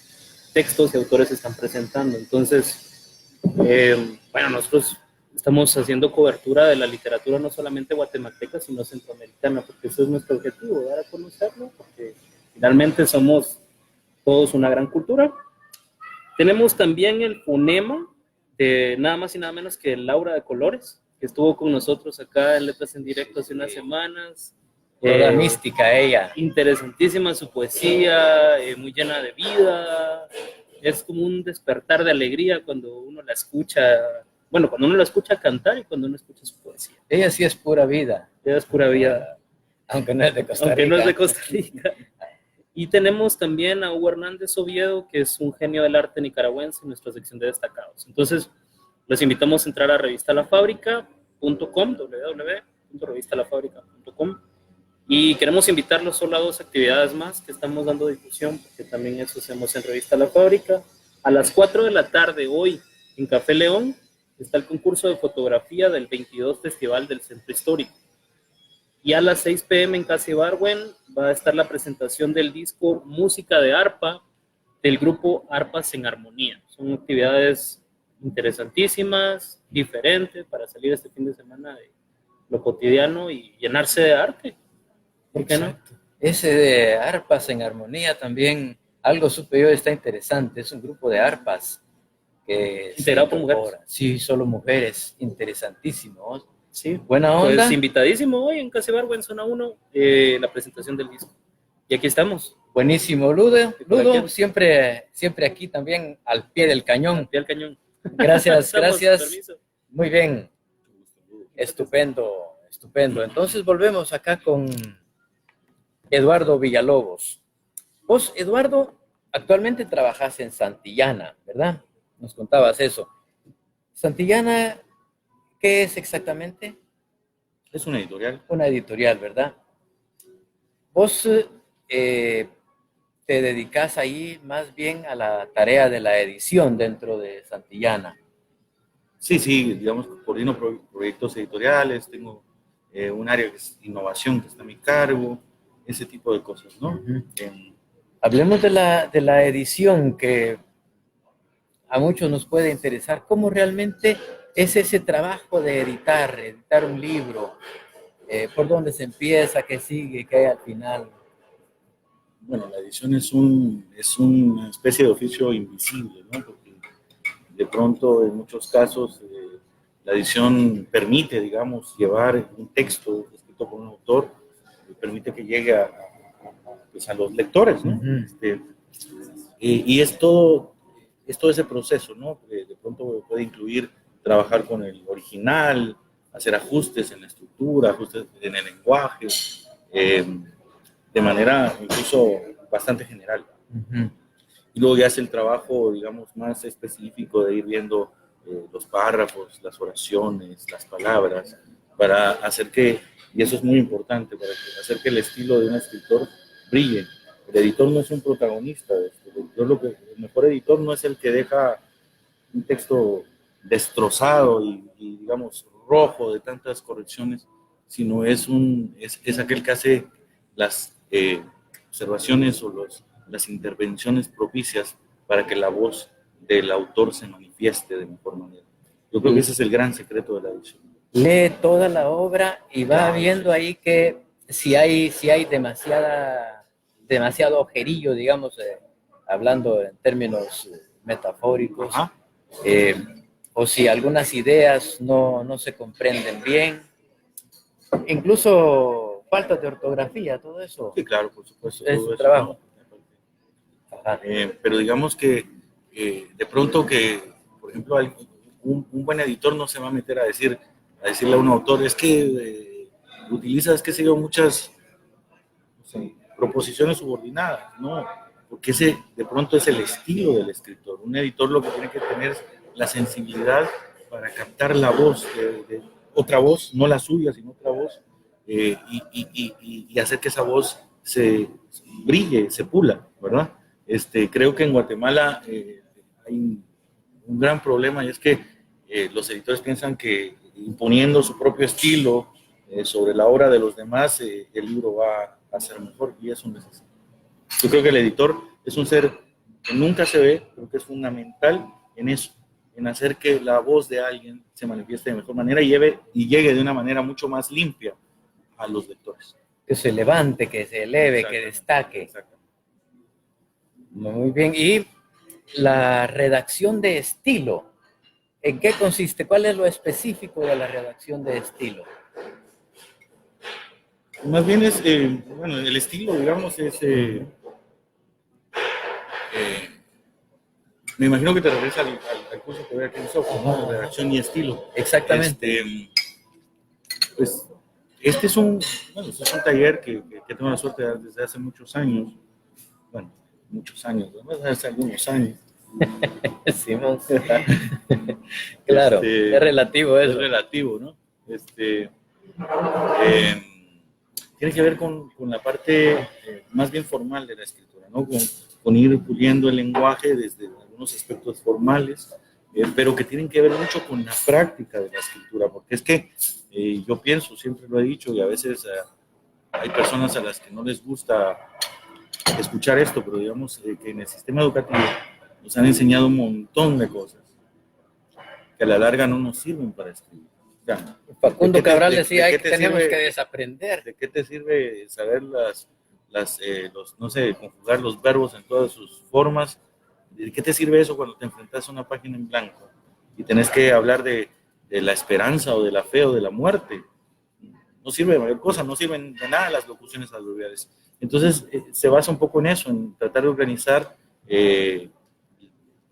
textos y autores se están presentando. Entonces, bueno, nosotros estamos haciendo cobertura de la literatura no solamente guatemalteca, sino centroamericana, porque ese es nuestro objetivo, dar a conocerlo, porque finalmente somos todos una gran cultura. Tenemos también el fonema de nada más y nada menos que Laura de Colores, que estuvo con nosotros acá en Letras en Directo hace unas semanas. Toda mística ella. Interesantísima su poesía, muy llena de vida. Es como un despertar de alegría cuando uno la escucha, bueno, cuando uno la escucha cantar y cuando uno escucha su poesía. Ella sí es pura vida. Ella es pura vida. Aunque no es de Costa Rica. Aunque no es de Costa Rica. Y tenemos también a Hugo Hernández Oviedo, que es un genio del arte nicaragüense en nuestra sección de destacados. Entonces, los invitamos a entrar a revistalafábrica.com, www.revistalafábrica.com, y queremos invitarlos solo a 2 actividades más que estamos dando difusión, porque también eso hacemos en Revista La Fábrica. A las 4 de la tarde hoy, en Café León, está el concurso de fotografía del 22 Festival del Centro Histórico. Y a las 6 p.m. en Casa Ibargüen va a estar la presentación del disco Música de Arpa del grupo Arpas en Armonía. Son actividades interesantísimas, diferentes, para salir este fin de semana de lo cotidiano y llenarse de arte. ¿Por qué no? Ese de Arpas en Armonía también, algo supe yo, está interesante. Es un grupo de arpas que integrado por mujeres. Sí, solo mujeres. Interesantísimo. Sí, buena onda. Pues invitadísimo hoy en Casa Ibargüen, zona 1, la presentación del disco. Y aquí estamos. Buenísimo, Ludo, siempre aquí también al pie del cañón. Al pie del cañón. Gracias. Permiso. Muy bien. Estupendo. Entonces volvemos acá con Eduardo Villalobos. Vos, Eduardo, actualmente trabajas en Santillana, ¿verdad? Nos contabas eso. Santillana, ¿qué es exactamente? Es una editorial. Una editorial, ¿verdad? Vos te dedicas ahí más bien a la tarea de la edición dentro de Santillana. Sí, digamos, coordino proyectos editoriales, tengo un área que es innovación que está a mi cargo, ese tipo de cosas, ¿no? Uh-huh. Hablemos de la edición, que a muchos nos puede interesar. ¿Cómo realmente es ese trabajo de editar un libro? ¿Por dónde se empieza? ¿Qué sigue? ¿Qué hay al final? Bueno, la edición es una especie de oficio invisible, ¿no? Porque de pronto, en muchos casos, la edición permite, digamos, llevar un texto escrito por un autor, permite que llegue a los lectores, ¿no? Uh-huh. Y es todo ese proceso, ¿no? De pronto puede incluir trabajar con el original, hacer ajustes en la estructura, ajustes en el lenguaje, de manera incluso bastante general. Uh-huh. Y luego ya es el trabajo, digamos, más específico de ir viendo los párrafos, las oraciones, las palabras, para hacer que, y eso es muy importante, para hacer que el estilo de un escritor brille. El editor no es un protagonista de esto. El mejor editor no es el que deja un texto destrozado y digamos, rojo de tantas correcciones, sino es aquel que hace las observaciones o las intervenciones propicias para que la voz del autor se manifieste de mejor manera. Yo creo que ese es el gran secreto de la edición. Lee toda la obra y va viendo ahí que si hay demasiado ojerillo, digamos, hablando en términos metafóricos, Ajá. o si algunas ideas no se comprenden bien, incluso faltas de ortografía, todo eso. Sí, claro, por supuesto. Es todo eso, trabajo. ¿no? Ajá. Pero digamos que de pronto que, por ejemplo, un buen editor no se va a meter a decirle a un autor, es que utilizas, qué sé yo, muchas, no sé, proposiciones subordinadas, no, porque ese de pronto es el estilo del escritor. Un editor lo que tiene que tener es la sensibilidad para captar la voz de otra voz, no la suya, sino otra voz, y hacer que esa voz se brille, se pula, ¿verdad? Creo que en Guatemala hay un gran problema, y es que los editores piensan que imponiendo su propio estilo sobre la obra de los demás, el libro va a ser mejor, y eso no es así. Yo creo que el editor es un ser que nunca se ve, pero que es fundamental en eso, en hacer que la voz de alguien se manifieste de mejor manera y llegue de una manera mucho más limpia a los lectores. Que se levante, que se eleve, que destaque. Exactamente. Muy bien. Y la redacción de estilo, ¿en qué consiste? ¿Cuál es lo específico de la redacción de estilo? Más bien es, bueno, el estilo, digamos, es... me imagino que te refieres al curso que voy aquí en Soco, ¿no? De redacción y estilo. Exactamente. Pues este es un taller que tengo la suerte de dar desde hace muchos años. Bueno, muchos años, ¿no? Hace algunos años. Simón. Claro, es relativo eso. Es relativo, ¿no? Tiene que ver con la parte más bien formal de la escritura, ¿no? Con ir puliendo el lenguaje desde algunos aspectos formales, pero que tienen que ver mucho con la práctica de la escritura, porque es que yo pienso, siempre lo he dicho, y a veces hay personas a las que no les gusta escuchar esto, pero digamos que en el sistema educativo nos han enseñado un montón de cosas que a la larga no nos sirven para escribir. O sea, Facundo Cabral decía que tenemos que desaprender. ¿De qué te sirve saber no sé, conjugar los verbos en todas sus formas? ¿De qué te sirve eso cuando te enfrentas a una página en blanco y tenés que hablar de la esperanza o de la fe o de la muerte? No sirve de mayor cosa, no sirven de nada las locuciones adverbiales. Entonces se basa un poco en eso, en tratar de organizar,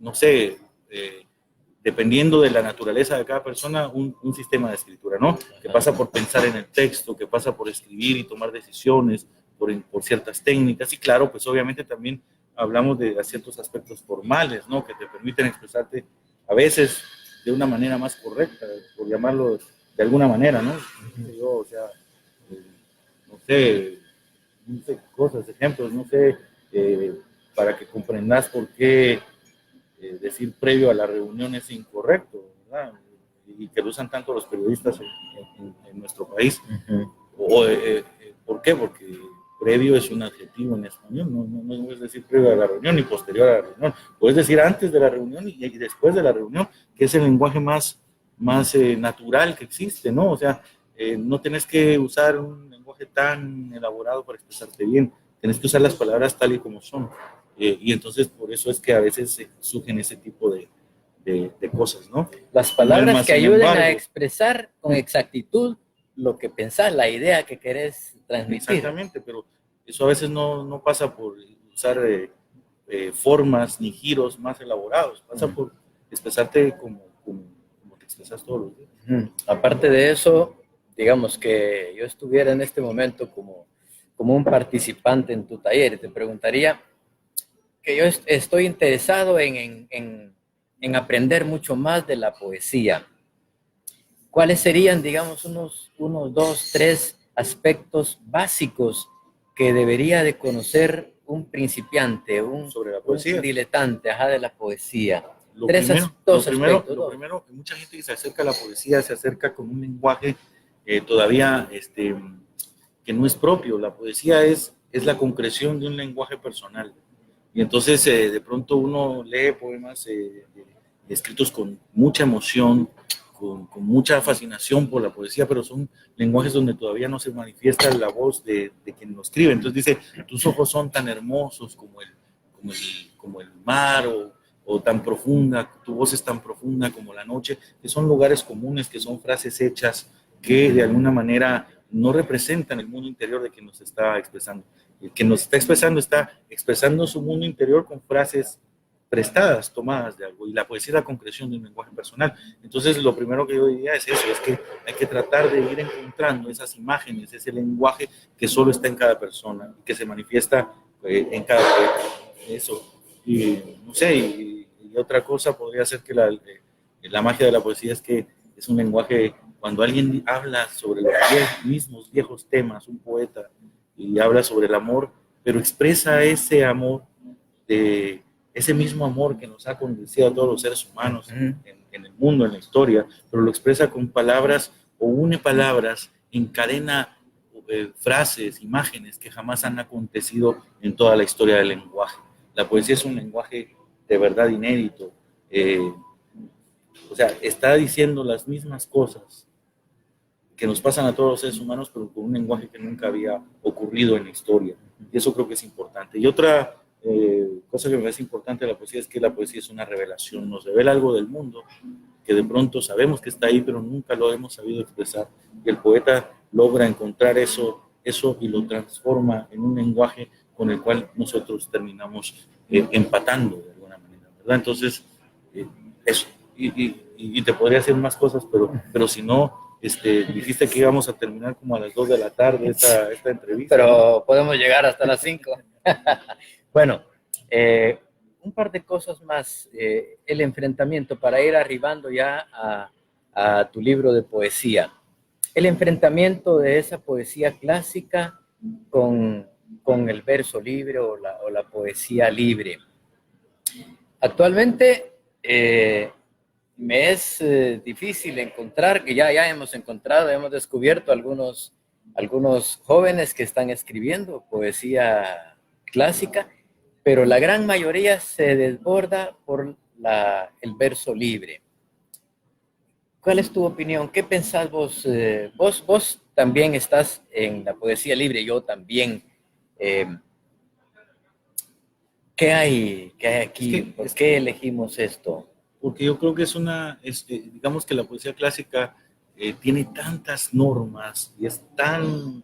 no sé, dependiendo de la naturaleza de cada persona, un sistema de escritura, ¿no? Que pasa por pensar en el texto, que pasa por escribir y tomar decisiones, por ciertas técnicas, y claro, pues obviamente también hablamos de ciertos aspectos formales, ¿no? Que te permiten expresarte a veces de una manera más correcta, por llamarlo de alguna manera, ¿no? Yo, o sea, no sé cosas, ejemplos, no sé, para que comprendas por qué decir previo a la reunión es incorrecto, ¿verdad? Y que lo usan tanto los periodistas en nuestro país. ¿Por qué? Porque previo es un adjetivo en español, no es decir previo a la reunión ni posterior a la reunión, puedes decir antes de la reunión y después de la reunión, que es el lenguaje más natural que existe, ¿no? O sea, no tenés que usar un lenguaje tan elaborado para expresarte bien, tenés que usar las palabras tal y como son. Y entonces por eso es que a veces surgen ese tipo de cosas, ¿no? Las palabras que ayuden a expresar con exactitud lo que pensás, la idea que querés transmitir. Exactamente, pero eso a veces no pasa por usar formas ni giros más elaborados, pasa por expresarte como te expresas todos los días. Aparte de eso, digamos que yo estuviera en este momento como un participante en tu taller y te preguntaría que yo estoy interesado en aprender mucho más de la poesía. ¿Cuáles serían, digamos, unos 2, 3 aspectos básicos que debería de conocer un principiante, sobre la poesía, un diletante de la poesía? Lo primero, mucha gente que se acerca a la poesía se acerca con un lenguaje todavía que no es propio. La poesía es la concreción de un lenguaje personal. Y entonces de pronto uno lee poemas escritos con mucha emoción, con mucha fascinación por la poesía, pero son lenguajes donde todavía no se manifiesta la voz de quien lo escribe. Entonces dice, tus ojos son tan hermosos como como el mar o tan profunda, tu voz es tan profunda como la noche, que son lugares comunes, que son frases hechas que de alguna manera no representan el mundo interior de quien nos está expresando. El que nos está expresando su mundo interior con frases prestadas, tomadas de algo, y la poesía es la concreción de un lenguaje personal. Entonces, lo primero que yo diría es eso, es que hay que tratar de ir encontrando esas imágenes, ese lenguaje que solo está en cada persona, que se manifiesta en cada poeta. Eso. Y no sé, y otra cosa podría ser que la magia de la poesía es que es un lenguaje, cuando alguien habla sobre los mismos viejos temas, un poeta, y habla sobre el amor, pero expresa ese amor de ese mismo amor que nos ha conducido a todos los seres humanos en el mundo, en la historia, pero lo expresa con palabras o une palabras, encadena frases, imágenes que jamás han acontecido en toda la historia del lenguaje. La poesía es un lenguaje de verdad inédito. O sea, está diciendo las mismas cosas que nos pasan a todos los seres humanos, pero con un lenguaje que nunca había ocurrido en la historia. Y eso creo que es importante. Y otra cosa que me parece importante de la poesía es que la poesía es una revelación, nos revela algo del mundo que de pronto sabemos que está ahí, pero nunca lo hemos sabido expresar. Y el poeta logra encontrar eso y lo transforma en un lenguaje con el cual nosotros terminamos empatando de alguna manera, ¿verdad? Entonces, eso. Y te podría hacer más cosas, pero si no, dijiste que íbamos a terminar como a las 2 de la tarde esta entrevista. Pero podemos llegar hasta las 5. Bueno, un par de cosas más. El enfrentamiento, para ir arribando ya a tu libro de poesía. El enfrentamiento de esa poesía clásica con el verso libre o la poesía libre. Actualmente me es difícil encontrar, que ya hemos encontrado, hemos descubierto algunos jóvenes que están escribiendo poesía clásica, pero la gran mayoría se desborda por el verso libre. ¿Cuál es tu opinión? ¿Qué pensás vos? Vos también estás en la poesía libre, yo también. ¿Qué hay aquí? ¿Por qué elegimos esto? Porque yo creo que digamos que la poesía clásica tiene tantas normas y es tan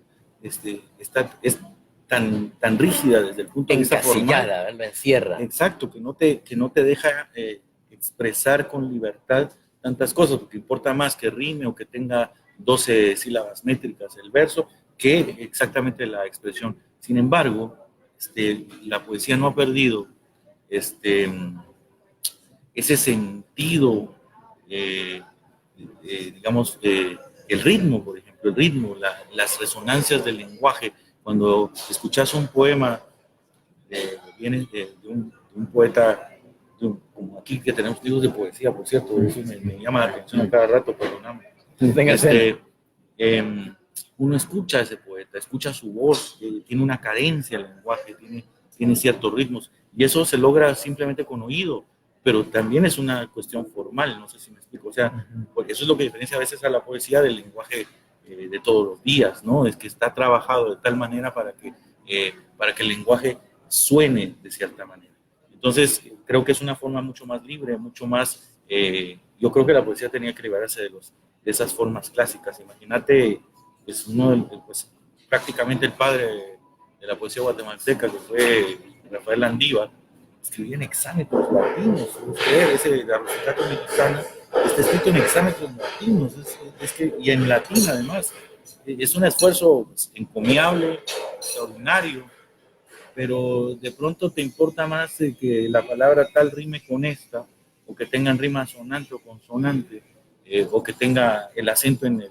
rígida desde el punto de vista formal. La encierra. Exacto, que no te deja expresar con libertad tantas cosas, porque importa más que rime o que tenga 12 sílabas métricas el verso que exactamente la expresión. Sin embargo, la poesía no ha perdido ese sentido, digamos, el ritmo, por ejemplo, las resonancias del lenguaje. Cuando escuchas un poema, viene de un poeta, como aquí que tenemos libros de poesía, por cierto, eso me llama la atención a cada rato, perdóname. Uno escucha a ese poeta, escucha su voz, tiene una cadencia el lenguaje, tiene ciertos ritmos, y eso se logra simplemente con oído, pero también es una cuestión formal, no sé si me explico, o sea, porque eso es lo que diferencia a veces a la poesía del lenguaje de todos los días, ¿no? Es que está trabajado de tal manera para que el lenguaje suene de cierta manera. Entonces, creo que es una forma mucho más libre, mucho más, yo creo que la poesía tenía que liberarse de esas formas clásicas. Imagínate, pues, prácticamente el padre de la poesía guatemalteca, que fue Rafael Landívar, escribía en hexámetros latinos. La Rosetta Mexicana está escrito en hexámetros latinos, y en latín además. Es un esfuerzo encomiable, extraordinario, pero de pronto te importa más que la palabra tal rime con esta, o que tengan rima sonante o consonante, o que tenga el acento en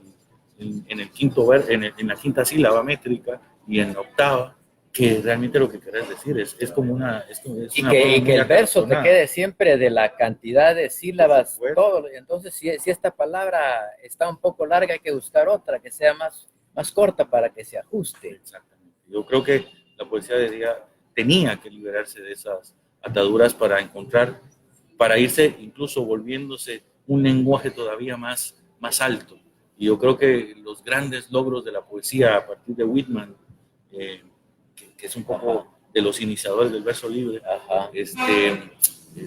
el quinto en la quinta sílaba métrica y en la octava, que realmente lo que querés decir es como una... y que el verso te quede siempre de la cantidad de sílabas, todo. Entonces, si esta palabra está un poco larga, hay que buscar otra que sea más corta para que se ajuste. Exactamente. Yo creo que la poesía tenía que liberarse de esas ataduras para irse incluso volviéndose un lenguaje todavía más alto. Y yo creo que los grandes logros de la poesía a partir de Whitman, que es un poco de los iniciadores del verso libre, Ajá.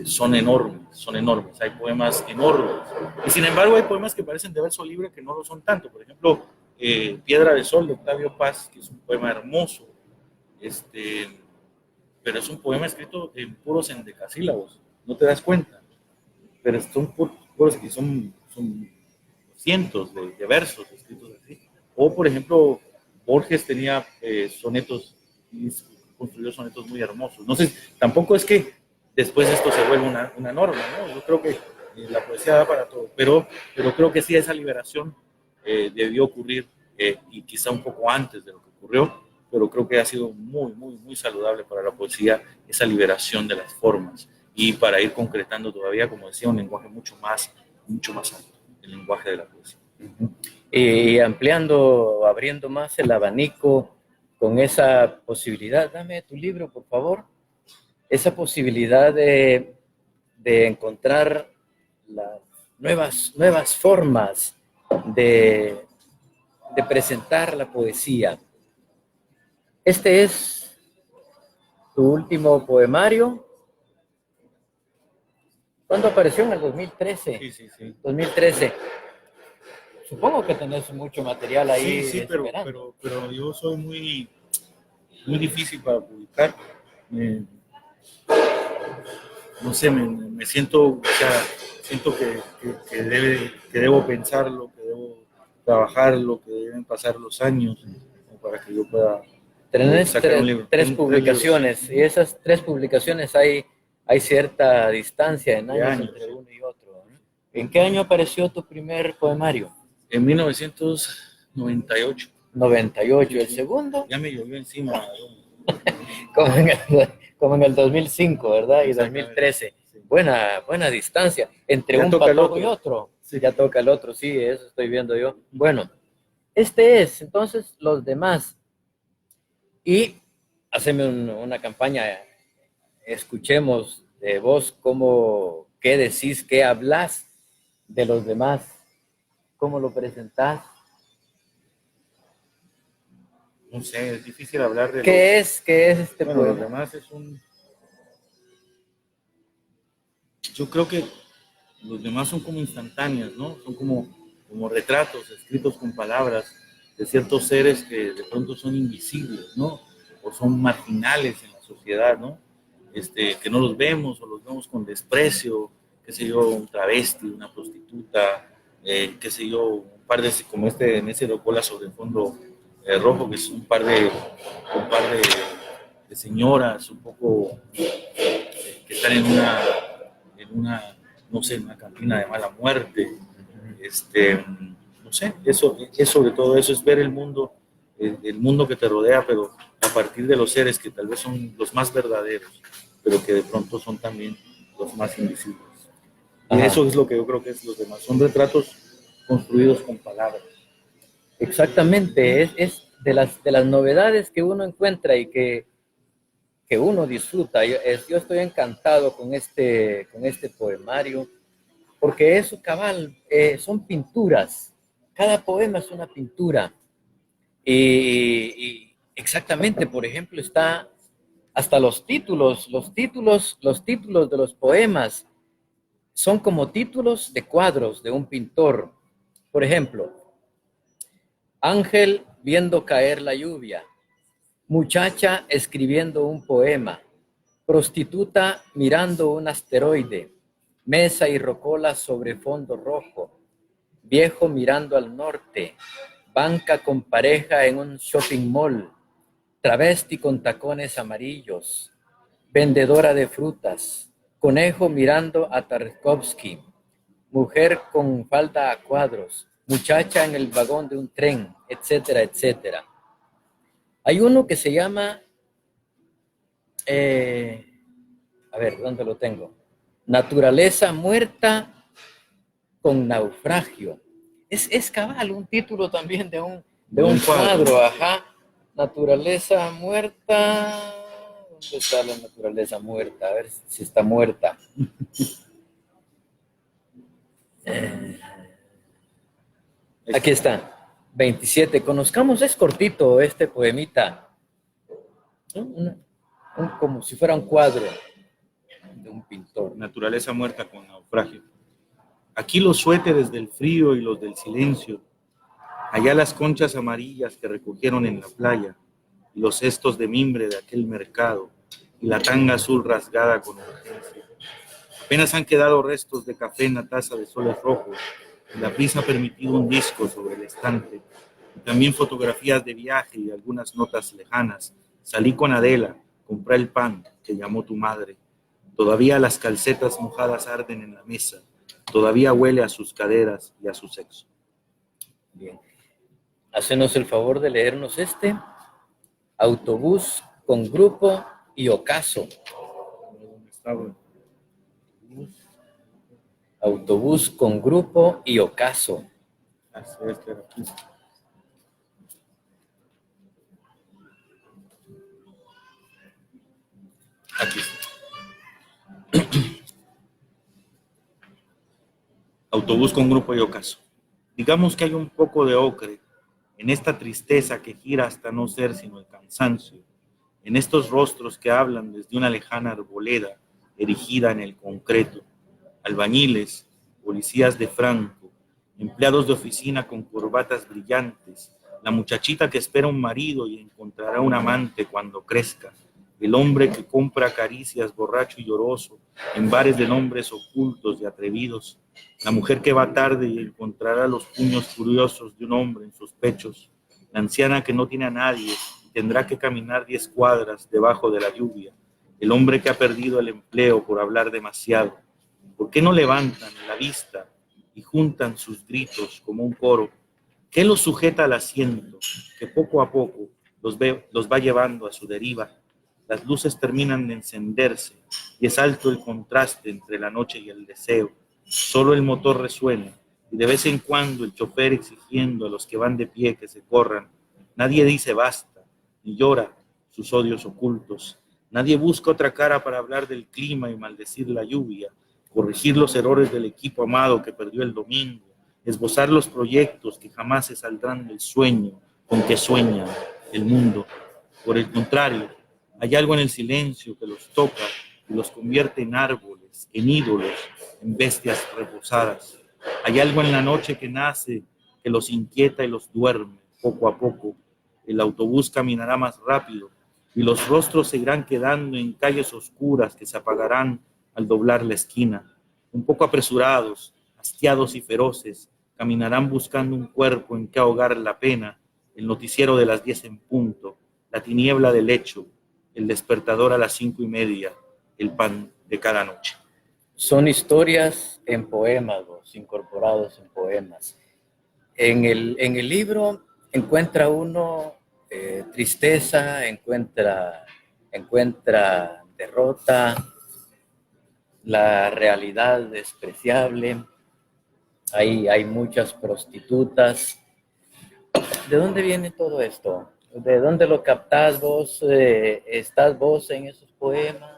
son enormes, hay poemas enormes. Y sin embargo hay poemas que parecen de verso libre que no lo son tanto. Por ejemplo, Piedra de Sol de Octavio Paz, que es un poema hermoso, pero es un poema escrito en puros endecasílabos, no te das cuenta, pero son puros que son cientos de versos escritos así. O por ejemplo, Borges tenía sonetos, y construyó sonetos muy hermosos. No sé, tampoco es que después esto se vuelva una norma, ¿no? Yo creo que la poesía da para todo, pero creo que sí esa liberación debió ocurrir y quizá un poco antes de lo que ocurrió, pero creo que ha sido muy, muy, muy saludable para la poesía esa liberación de las formas y para ir concretando todavía, como decía, un lenguaje mucho más alto, el lenguaje de la poesía. Y ampliando, abriendo más el abanico con esa posibilidad, dame tu libro, por favor, esa posibilidad de encontrar las nuevas formas de presentar la poesía. Este es tu último poemario. ¿Cuándo apareció? En el 2013. Sí. 2013. Supongo que tenés mucho material ahí. Sí, pero yo soy muy difícil para publicar. No sé, me siento, o sea, siento que debo pensarlo, que debo trabajarlo, que deben pasar los años para que yo pueda sacar un libro. Tres publicaciones, y esas 3 publicaciones hay cierta distancia en años entre uno y otro, ¿no? ¿En qué año apareció tu primer poemario? En 1998. 98, el segundo. Ya me llovió encima. como en el 2005, ¿verdad? Y 2013. Sí. Buena distancia entre ya un patojo y otro. Sí. Ya toca el otro, sí, eso estoy viendo yo. Bueno, entonces, los demás. Y haceme una campaña, escuchemos de vos qué decís, qué hablas de los demás, cómo lo presentás. No sé, es difícil hablar de ¿Qué es este bueno, poema? Los demás yo creo que los demás son como instantáneas, ¿no? Son como retratos escritos con palabras de ciertos seres que de pronto son invisibles, ¿no? O son marginales en la sociedad, ¿no? Que no los vemos o los vemos con desprecio, qué sé yo, un travesti, una prostituta, qué sé yo, un par de, como en ese Rocola sobre el fondo rojo, que es un par de señoras un poco que están en una, no sé, en una cantina de mala muerte. No sé, eso sobre todo eso es ver el mundo que te rodea, pero a partir de los seres que tal vez son los más verdaderos, pero que de pronto son también los más invisibles. Y eso es lo que yo creo que es los demás, son retratos construidos con palabras. Exactamente, es de las novedades que uno encuentra y que uno disfruta. Yo estoy encantado con este poemario, porque es cabal, son pinturas. Cada poema es una pintura. Y exactamente, por ejemplo, está hasta los títulos de los poemas son como títulos de cuadros de un pintor. Por ejemplo, Ángel viendo caer la lluvia, muchacha escribiendo un poema, prostituta mirando un asteroide, mesa y rocola sobre fondo rojo, viejo mirando al norte, banca con pareja en un shopping mall, travesti con tacones amarillos, vendedora de frutas, conejo mirando a Tarkovsky, mujer con falda a cuadros, muchacha en el vagón de un tren, etcétera, etcétera. Hay uno que se llama, a ver, ¿dónde lo tengo? Naturaleza muerta con naufragio. Es cabal, un título también de un cuadro, ajá. Naturaleza muerta. ¿Dónde está la naturaleza muerta? A ver si está muerta. Aquí está, 27. Conozcamos, es cortito este poemita. como si fuera un cuadro de un pintor. Naturaleza muerta con naufragio. Aquí los suéteres del frío y los del silencio. Allá las conchas amarillas que recogieron en la playa, y los cestos de mimbre de aquel mercado, y la tanga azul rasgada con urgencia. Apenas han quedado restos de café en la taza de soles rojos, y la prisa ha permitido un disco sobre el estante, y también fotografías de viaje y algunas notas lejanas. Salí con Adela, compré el pan que llamó tu madre. Todavía las calcetas mojadas arden en la mesa, todavía huele a sus caderas y a su sexo. Bien. Hacenos el favor de leernos este. Autobús con grupo y ocaso. Autobús con grupo y ocaso. Aquí está. Autobús con grupo y ocaso. Digamos que hay un poco de ocre en esta tristeza que gira hasta no ser sino el cansancio, en estos rostros que hablan desde una lejana arboleda erigida en el concreto, albañiles, policías de Franco, empleados de oficina con corbatas brillantes, la muchachita que espera un marido y encontrará un amante cuando crezca, el hombre que compra caricias borracho y lloroso en bares de nombres ocultos y atrevidos, la mujer que va tarde y encontrará los puños furiosos de un hombre en sus pechos, la anciana que no tiene a nadie y tendrá que caminar 10 cuadras debajo de la lluvia, el hombre que ha perdido el empleo por hablar demasiado. ¿Por qué no levantan la vista y juntan sus gritos como un coro? ¿Qué los sujeta al asiento que poco a poco los va llevando a su deriva? Las luces terminan de encenderse y es alto el contraste entre la noche y el deseo. Solo el motor resuena y de vez en cuando el chofer exigiendo a los que van de pie que se corran. Nadie dice basta, ni llora sus odios ocultos. Nadie busca otra cara para hablar del clima y maldecir la lluvia, corregir los errores del equipo amado que perdió el domingo, esbozar los proyectos que jamás se saldrán del sueño con que sueña el mundo. Por el contrario, hay algo en el silencio que los toca y los convierte en árboles, en ídolos, en bestias reposadas. Hay algo en la noche que nace, que los inquieta y los duerme. Poco a poco, el autobús caminará más rápido y los rostros se irán quedando en calles oscuras que se apagarán al doblar la esquina. Un poco apresurados, hastiados y feroces, caminarán buscando un cuerpo en que ahogar la pena, el noticiero de las 10 en punto, la tiniebla del hecho, el despertador a las 5:30, el pan de cada noche. Son historias en poemas, incorporados en poemas. En el libro encuentra uno tristeza, encuentra derrota, la realidad despreciable, hay muchas prostitutas. ¿De dónde viene todo esto? ¿De dónde lo captás vos? ¿Estás vos en esos poemas?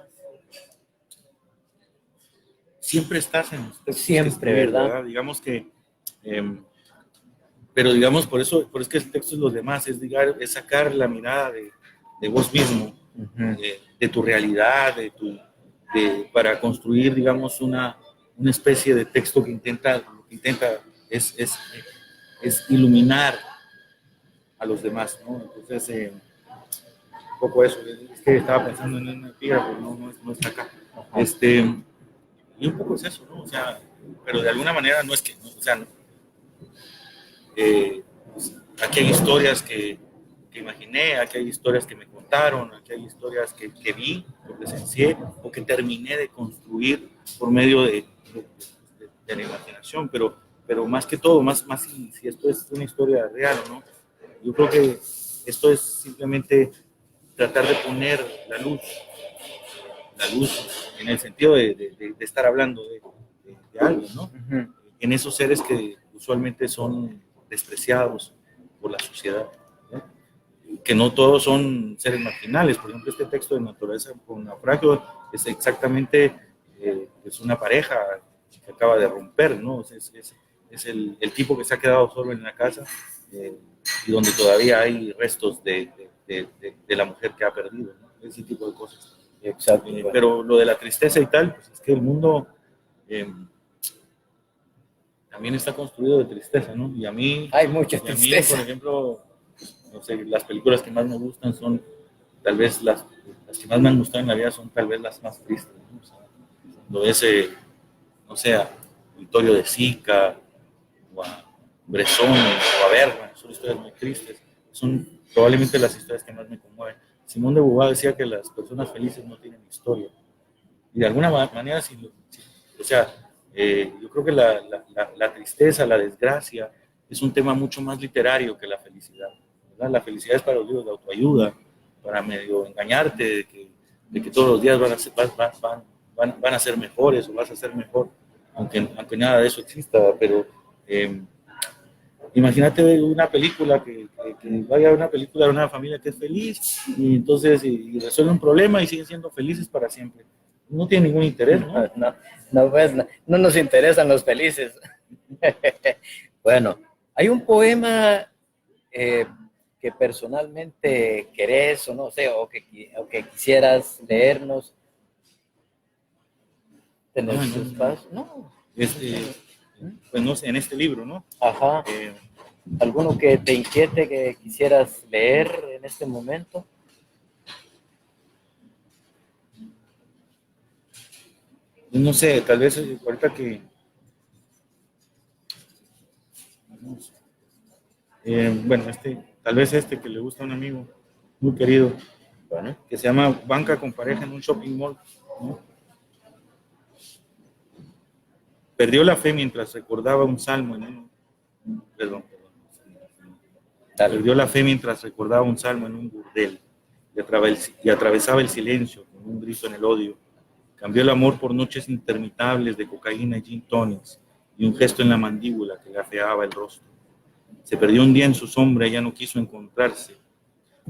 Siempre estás en los textos. Siempre, ¿verdad? Digamos que, pero digamos, por eso es que el texto es los demás, es sacar la mirada de vos mismo, de tu realidad, para construir, digamos, una especie de texto que intenta es iluminar a los demás, ¿no? Entonces, un poco eso, es que estaba pensando en una epígrafe, no está acá. Y un poco es eso, ¿no? O sea, pero de alguna manera no es que, ¿no? O sea, pues, aquí hay historias que imaginé, aquí hay historias que me contaron, aquí hay historias que vi, que presencié o que terminé de construir por medio de la imaginación, pero más que todo, más si esto es una historia real o no, yo creo que esto es simplemente tratar de poner la luz en el sentido de estar hablando de algo, ¿no? En esos seres que usualmente son despreciados por la sociedad, ¿no? Que no todos son seres marginales. Por ejemplo, este texto de Naturaleza con naufragio es exactamente es una pareja que acaba de romper, ¿no? Es el tipo que se ha quedado solo en la casa y donde todavía hay restos de la mujer que ha perdido, ¿no? ese tipo de cosas. Exacto. Pero lo de la tristeza y tal, pues es que el mundo también está construido de tristeza, ¿no? Y a mí, Hay mucha por tristeza. ejemplo, no sé, las películas que más me gustan son, tal vez las que más me han gustado en la vida son tal vez las más tristes, ¿no? O sea, cuando ves, no sé, a Vittorio de Sica, o a Bresson, o a Bergman, son historias muy tristes, son probablemente las historias que más me conmueven. Simón de Beauvoir decía que las personas felices no tienen historia, y de alguna manera, o sea, yo creo que la tristeza, la desgracia, es un tema mucho más literario que la felicidad, ¿verdad? La felicidad es para los libros de autoayuda, para medio engañarte de que todos los días van a ser mejores o vas a ser mejor, aunque nada de eso exista, pero imagínate una película que vaya a una película de una familia que es feliz y entonces y resuelve un problema y siguen siendo felices para siempre. No tiene ningún interés, ¿no? No, pues, no nos interesan los felices. Bueno, hay un poema que personalmente querés o no sé, o que quisieras leernos. ¿Tenés espacio? No. Pues no sé, en este libro, ¿no? Ajá. ¿Alguno que te inquiete que quisieras leer en este momento? No sé, tal vez ahorita que... bueno, tal vez que le gusta a un amigo muy querido, Bueno, que se llama Banca con pareja en un shopping mall, ¿no? Perdió la fe mientras recordaba un salmo perdón. dale. Perdió la fe mientras recordaba un salmo en un burdel y atravesaba el silencio con un grito en el odio. Cambió el amor por noches interminables de cocaína y gin tonics y un gesto en la mandíbula que le afeaba el rostro. Se perdió un día en su sombra y ya no quiso encontrarse.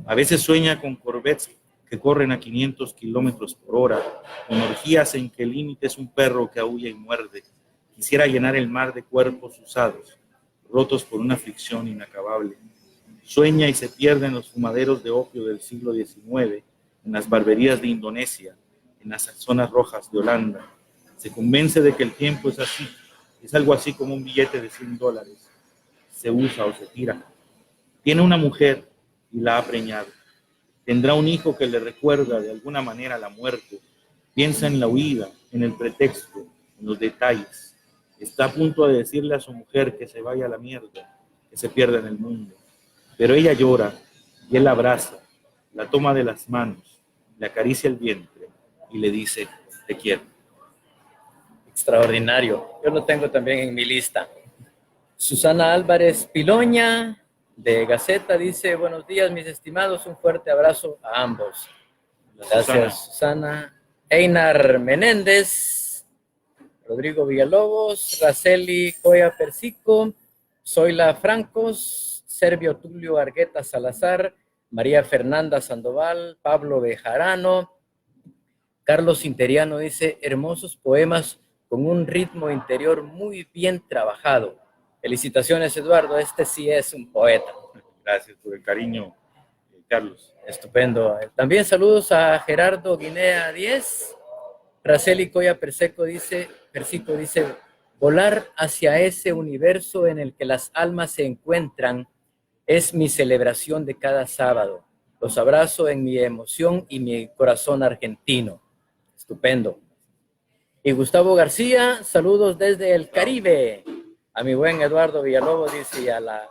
A veces sueña con corvettes que corren a 500 kilómetros por hora, con orgías en que el límite es un perro que aúlla y muerde. Quisiera llenar el mar de cuerpos usados, rotos por una fricción inacabable. Sueña y se pierde en los fumaderos de opio del siglo XIX, en las barberías de Indonesia, en las zonas rojas de Holanda. Se convence de que el tiempo es así, es algo así como un billete de $100. Se usa o se tira. Tiene una mujer y la ha preñado. Tendrá un hijo que le recuerda de alguna manera la muerte. Piensa en la huida, en el pretexto, en los detalles. Está a punto de decirle a su mujer que se vaya a la mierda, que se pierda en el mundo. Pero ella llora y él la abraza, la toma de las manos, le acaricia el vientre y le dice, te quiero. Extraordinario. Yo lo tengo también en mi lista. Susana Álvarez Piloña, de Gaceta, dice, buenos días, mis estimados, un fuerte abrazo a ambos. Gracias, Susana. Einar Menéndez, Rodrigo Villalobos, Raceli Coya Persico, Zoila Francos, Servio Tulio Argueta Salazar, María Fernanda Sandoval, Pablo Bejarano, Carlos Interiano dice, hermosos poemas con un ritmo interior muy bien trabajado. Felicitaciones, Eduardo, este sí es un poeta. Gracias por el cariño, Carlos. Estupendo. También saludos a Gerardo Guinea 10. Raceli Coya Persico dice, volar hacia ese universo en el que las almas se encuentran es mi celebración de cada sábado. Los abrazo en mi emoción y mi corazón argentino. Estupendo. Y Gustavo García, saludos desde el Caribe. A mi buen Eduardo Villalobos, dice, y a la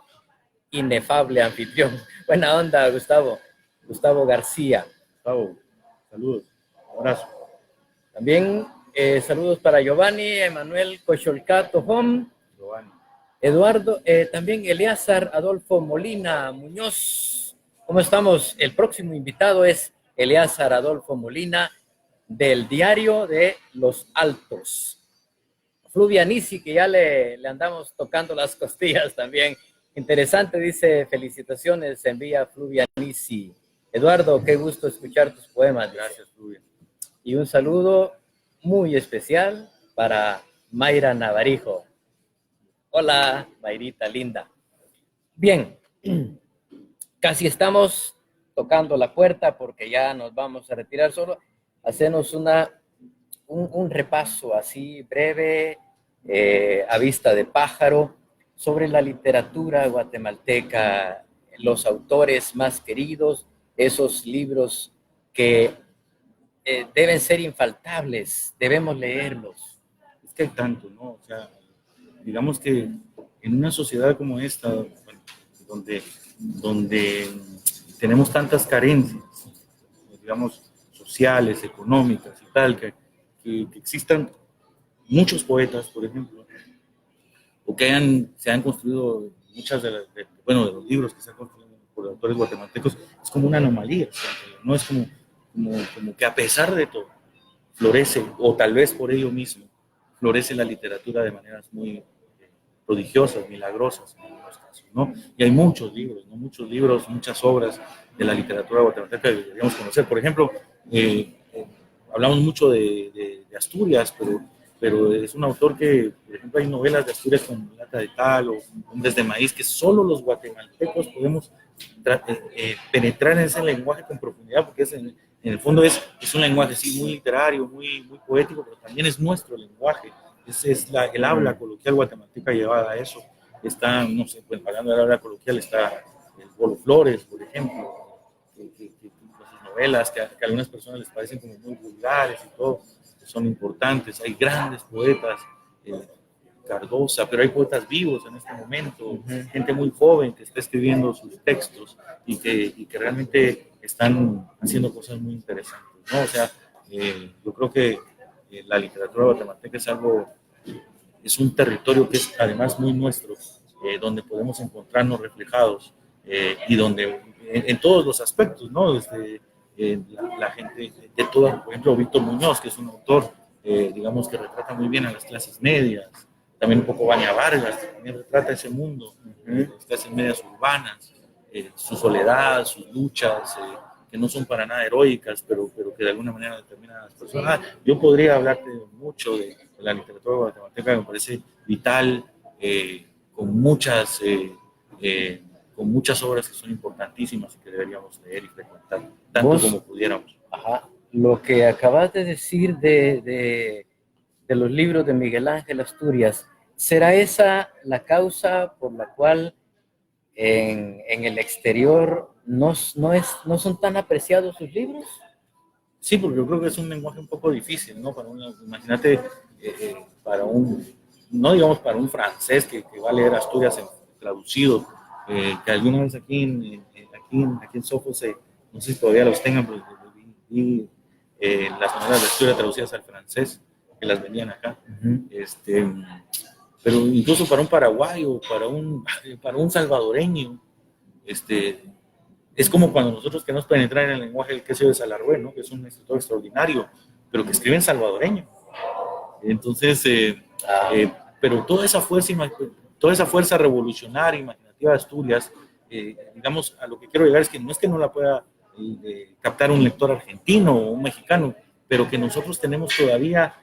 inefable anfitrión. Buena onda, Gustavo. Gustavo García. Gustavo, saludos, abrazo. También saludos para Giovanni, Emanuel Cocholcato Hom, Eduardo, también Eleazar Adolfo Molina Muñoz. ¿Cómo estamos? El próximo invitado es Eleazar Adolfo Molina, del Diario de los Altos. Fluvianici, que ya le andamos tocando las costillas también. Interesante, dice, felicitaciones, envía Fluvianici. Eduardo, qué gusto escuchar tus poemas. Gracias, Fluvia. Y un saludo muy especial para Mayra Navarijo. Hola, Mayrita linda. Bien, casi estamos tocando la puerta porque ya nos vamos a retirar. Solo hacernos un repaso así breve, a vista de pájaro, sobre la literatura guatemalteca, los autores más queridos, esos libros que deben ser infaltables, debemos leerlos. Es que hay tanto, ¿no? O sea, digamos que en una sociedad como esta, bueno, donde tenemos tantas carencias, digamos, sociales, económicas y tal, que existan muchos poetas, por ejemplo, o que se han construido muchas de los libros que se han construido por autores guatemaltecos, es como una anomalía, o sea, no es como que a pesar de todo florece, o tal vez por ello mismo, florece la literatura de maneras muy prodigiosas, milagrosas en algunos casos, ¿no? Y hay muchos libros, ¿no? Muchos libros, muchas obras de la literatura guatemalteca que deberíamos conocer. Por ejemplo, hablamos mucho de Asturias, pero es un autor que, por ejemplo, hay novelas de Asturias como Lata de Tal o Hombres de Maíz, que solo los guatemaltecos podemos penetrar en ese lenguaje con profundidad, porque en el fondo es un lenguaje sí, muy literario, muy poético, pero también es nuestro lenguaje. El habla coloquial guatemalteca llevada a eso. Está, no sé, pues hablando del habla coloquial, está el Bolo Flores, por ejemplo, sus novelas que a algunas personas les parecen como muy vulgares y todo, que son importantes. Hay grandes poetas, Cardosa, pero hay poetas vivos en este momento, gente muy joven que está escribiendo sus textos y que realmente están haciendo cosas muy interesantes, ¿no? O sea, yo creo que la literatura guatemalteca es un territorio que es además muy nuestro, donde podemos encontrarnos reflejados y donde en todos los aspectos, ¿no? Desde la gente de toda, por ejemplo, Víctor Muñoz, que es un autor, digamos, que retrata muy bien a las clases medias, también un poco Vania Vargas, que también retrata ese mundo, las clases medias urbanas, su soledad, sus luchas, que no son para nada heroicas, pero que de alguna manera determinan a las personas. Yo podría hablarte mucho de la literatura guatemalteca, que me parece vital, con muchas obras que son importantísimas y que deberíamos leer y frecuentar, tanto como pudiéramos. Ajá. Lo que acabas de decir de los libros de Miguel Ángel Asturias, ¿será esa la causa por la cual en el exterior no son tan apreciados sus libros? Sí, porque yo creo que es un lenguaje un poco difícil, ¿no? Imagínate, no digamos para un francés que va a leer Asturias traducido, que alguna vez aquí en Sofo, no sé si todavía los tengan, pero vi las novelas de Asturias traducidas al francés, que las vendían acá. Pero incluso para un paraguayo, para un salvadoreño, es como cuando nosotros queremos penetrar en el lenguaje del queso de Salarrué, ¿no? Que es un escritor extraordinario, pero que escribe en salvadoreño. Entonces, pero toda esa fuerza revolucionaria, imaginativa de Asturias, digamos, a lo que quiero llegar es que no la pueda captar un lector argentino o un mexicano, pero que nosotros tenemos todavía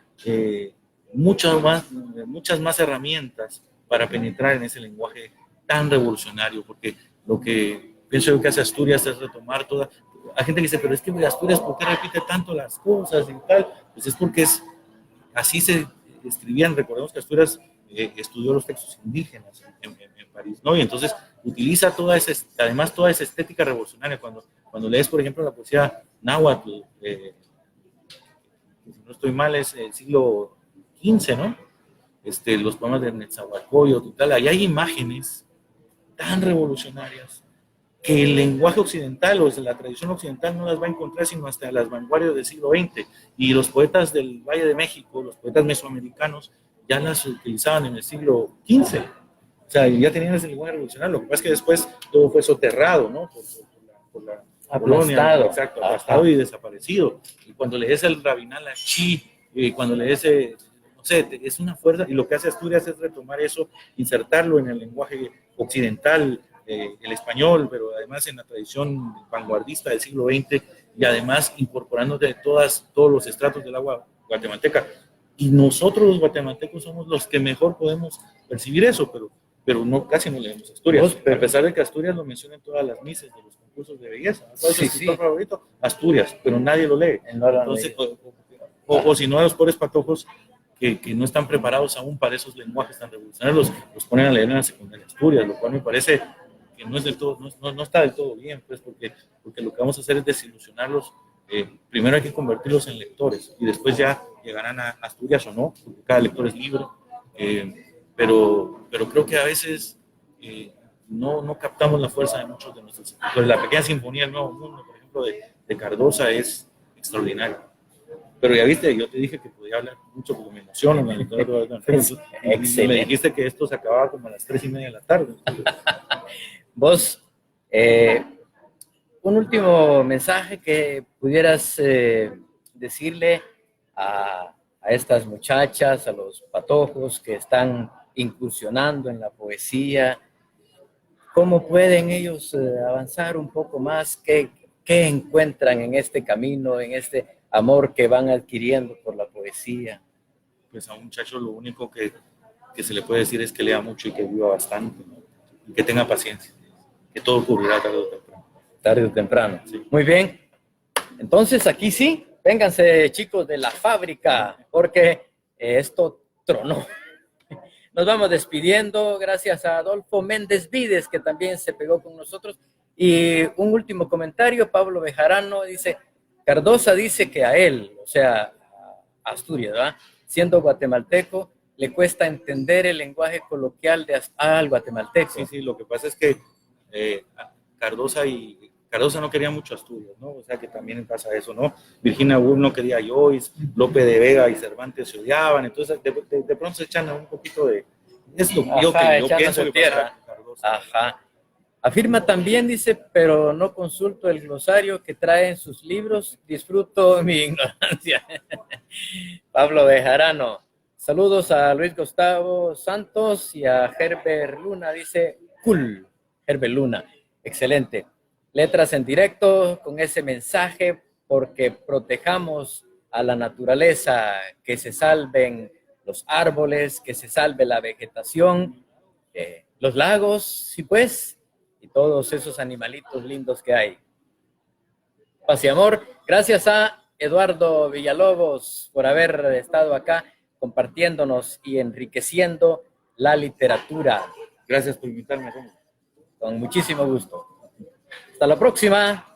muchas más herramientas para penetrar en ese lenguaje tan revolucionario, porque lo que pienso yo que hace Asturias es retomar toda. Hay gente que dice, pero es que Asturias, ¿por qué repite tanto las cosas y tal? Pues es porque así se escribían. Recordemos que Asturias estudió los textos indígenas en París, ¿no? Y entonces utiliza además toda esa estética revolucionaria. Cuando lees, por ejemplo, la poesía náhuatl, si no estoy mal, es el siglo XV, ¿no? Los poemas de Netzahualcóyotl y tal, ahí hay imágenes tan revolucionarias que el lenguaje occidental o la tradición occidental no las va a encontrar sino hasta las vanguardias del siglo XX. Y los poetas del Valle de México, los poetas mesoamericanos, ya las utilizaban en el siglo XV. O sea, ya tenían ese lenguaje revolucionario. Lo que pasa es que después todo fue soterrado, ¿no? Por la colonia. Exacto, aplastado y desaparecido. Y cuando lees el Rabinal Achí, cuando lees, no sé, es una fuerza. Y lo que hace Asturias es retomar eso, insertarlo en el lenguaje occidental, el español, pero además en la tradición vanguardista del siglo XX y además incorporando de todos los estratos del agua guatemalteca. Y nosotros los guatemaltecos somos los que mejor podemos percibir eso, pero casi no leemos Asturias, a pesar de que Asturias lo menciona en todas las misas de los concursos concursos de belleza. ¿Cuál es su Sí, escritor sí. favorito? Asturias, pero nadie lo lee. No lo han Entonces, leído. o si no, a los pobres patojos que no están preparados aún para esos lenguajes tan revolucionarios, los ponen a leer en la secundaria Asturias, lo cual me parece que no es del todo, no está del todo bien, pues, porque lo que vamos a hacer es desilusionarlos. Primero hay que convertirlos en lectores y después ya llegarán a Asturias o no, porque cada lector es libre. Pero creo que a veces no captamos la fuerza de muchos de nuestros escritores. La pequeña sinfonía del Nuevo Mundo, por ejemplo, de Cardosa es extraordinaria. Pero ya viste, yo te dije que podía hablar mucho porque me emociono. Excelente. Me dijiste que esto se acababa como a las 3:30 de la tarde. Vos, un último mensaje que pudieras decirle a estas muchachas, a los patojos que están incursionando en la poesía. ¿Cómo pueden ellos avanzar un poco más? ¿Qué encuentran en este camino, en este amor que van adquiriendo por la poesía? Pues a un muchacho lo único que se le puede decir es que lea mucho y que viva bastante, ¿no? Y que tenga paciencia, que todo ocurrirá tarde o temprano. Tarde o temprano. Sí. Muy bien. Entonces aquí sí, vénganse chicos de la fábrica, porque esto tronó. Nos vamos despidiendo, gracias a Adolfo Méndez Vides, que también se pegó con nosotros. Y un último comentario, Pablo Bejarano dice, Cardosa dice que a él, o sea, a Asturias, ¿verdad? Siendo guatemalteco, le cuesta entender el lenguaje coloquial al guatemalteco. Sí, lo que pasa es que Cardosa no quería mucho Asturias, ¿no? O sea que también pasa eso, ¿no? Virginia Woolf no quería a Joyce, Lope de Vega y Cervantes se odiaban, entonces de pronto se echan un poquito de esto. Yo pienso que tierra. Cardosa. Ajá. Afirma también, dice, pero no consulto el glosario que trae en sus libros, disfruto mi ignorancia. Pablo Bejarano. Saludos a Luis Gustavo Santos y a Herbert Luna, dice, cool, Herbert Luna, excelente. Letras en directo con ese mensaje porque protejamos a la naturaleza, que se salven los árboles, que se salve la vegetación, los lagos, sí pues, y todos esos animalitos lindos que hay. Paz y amor. Gracias a Eduardo Villalobos por haber estado acá compartiéndonos y enriqueciendo la literatura. Gracias por invitarme, Romo. Con muchísimo gusto. Hasta la próxima.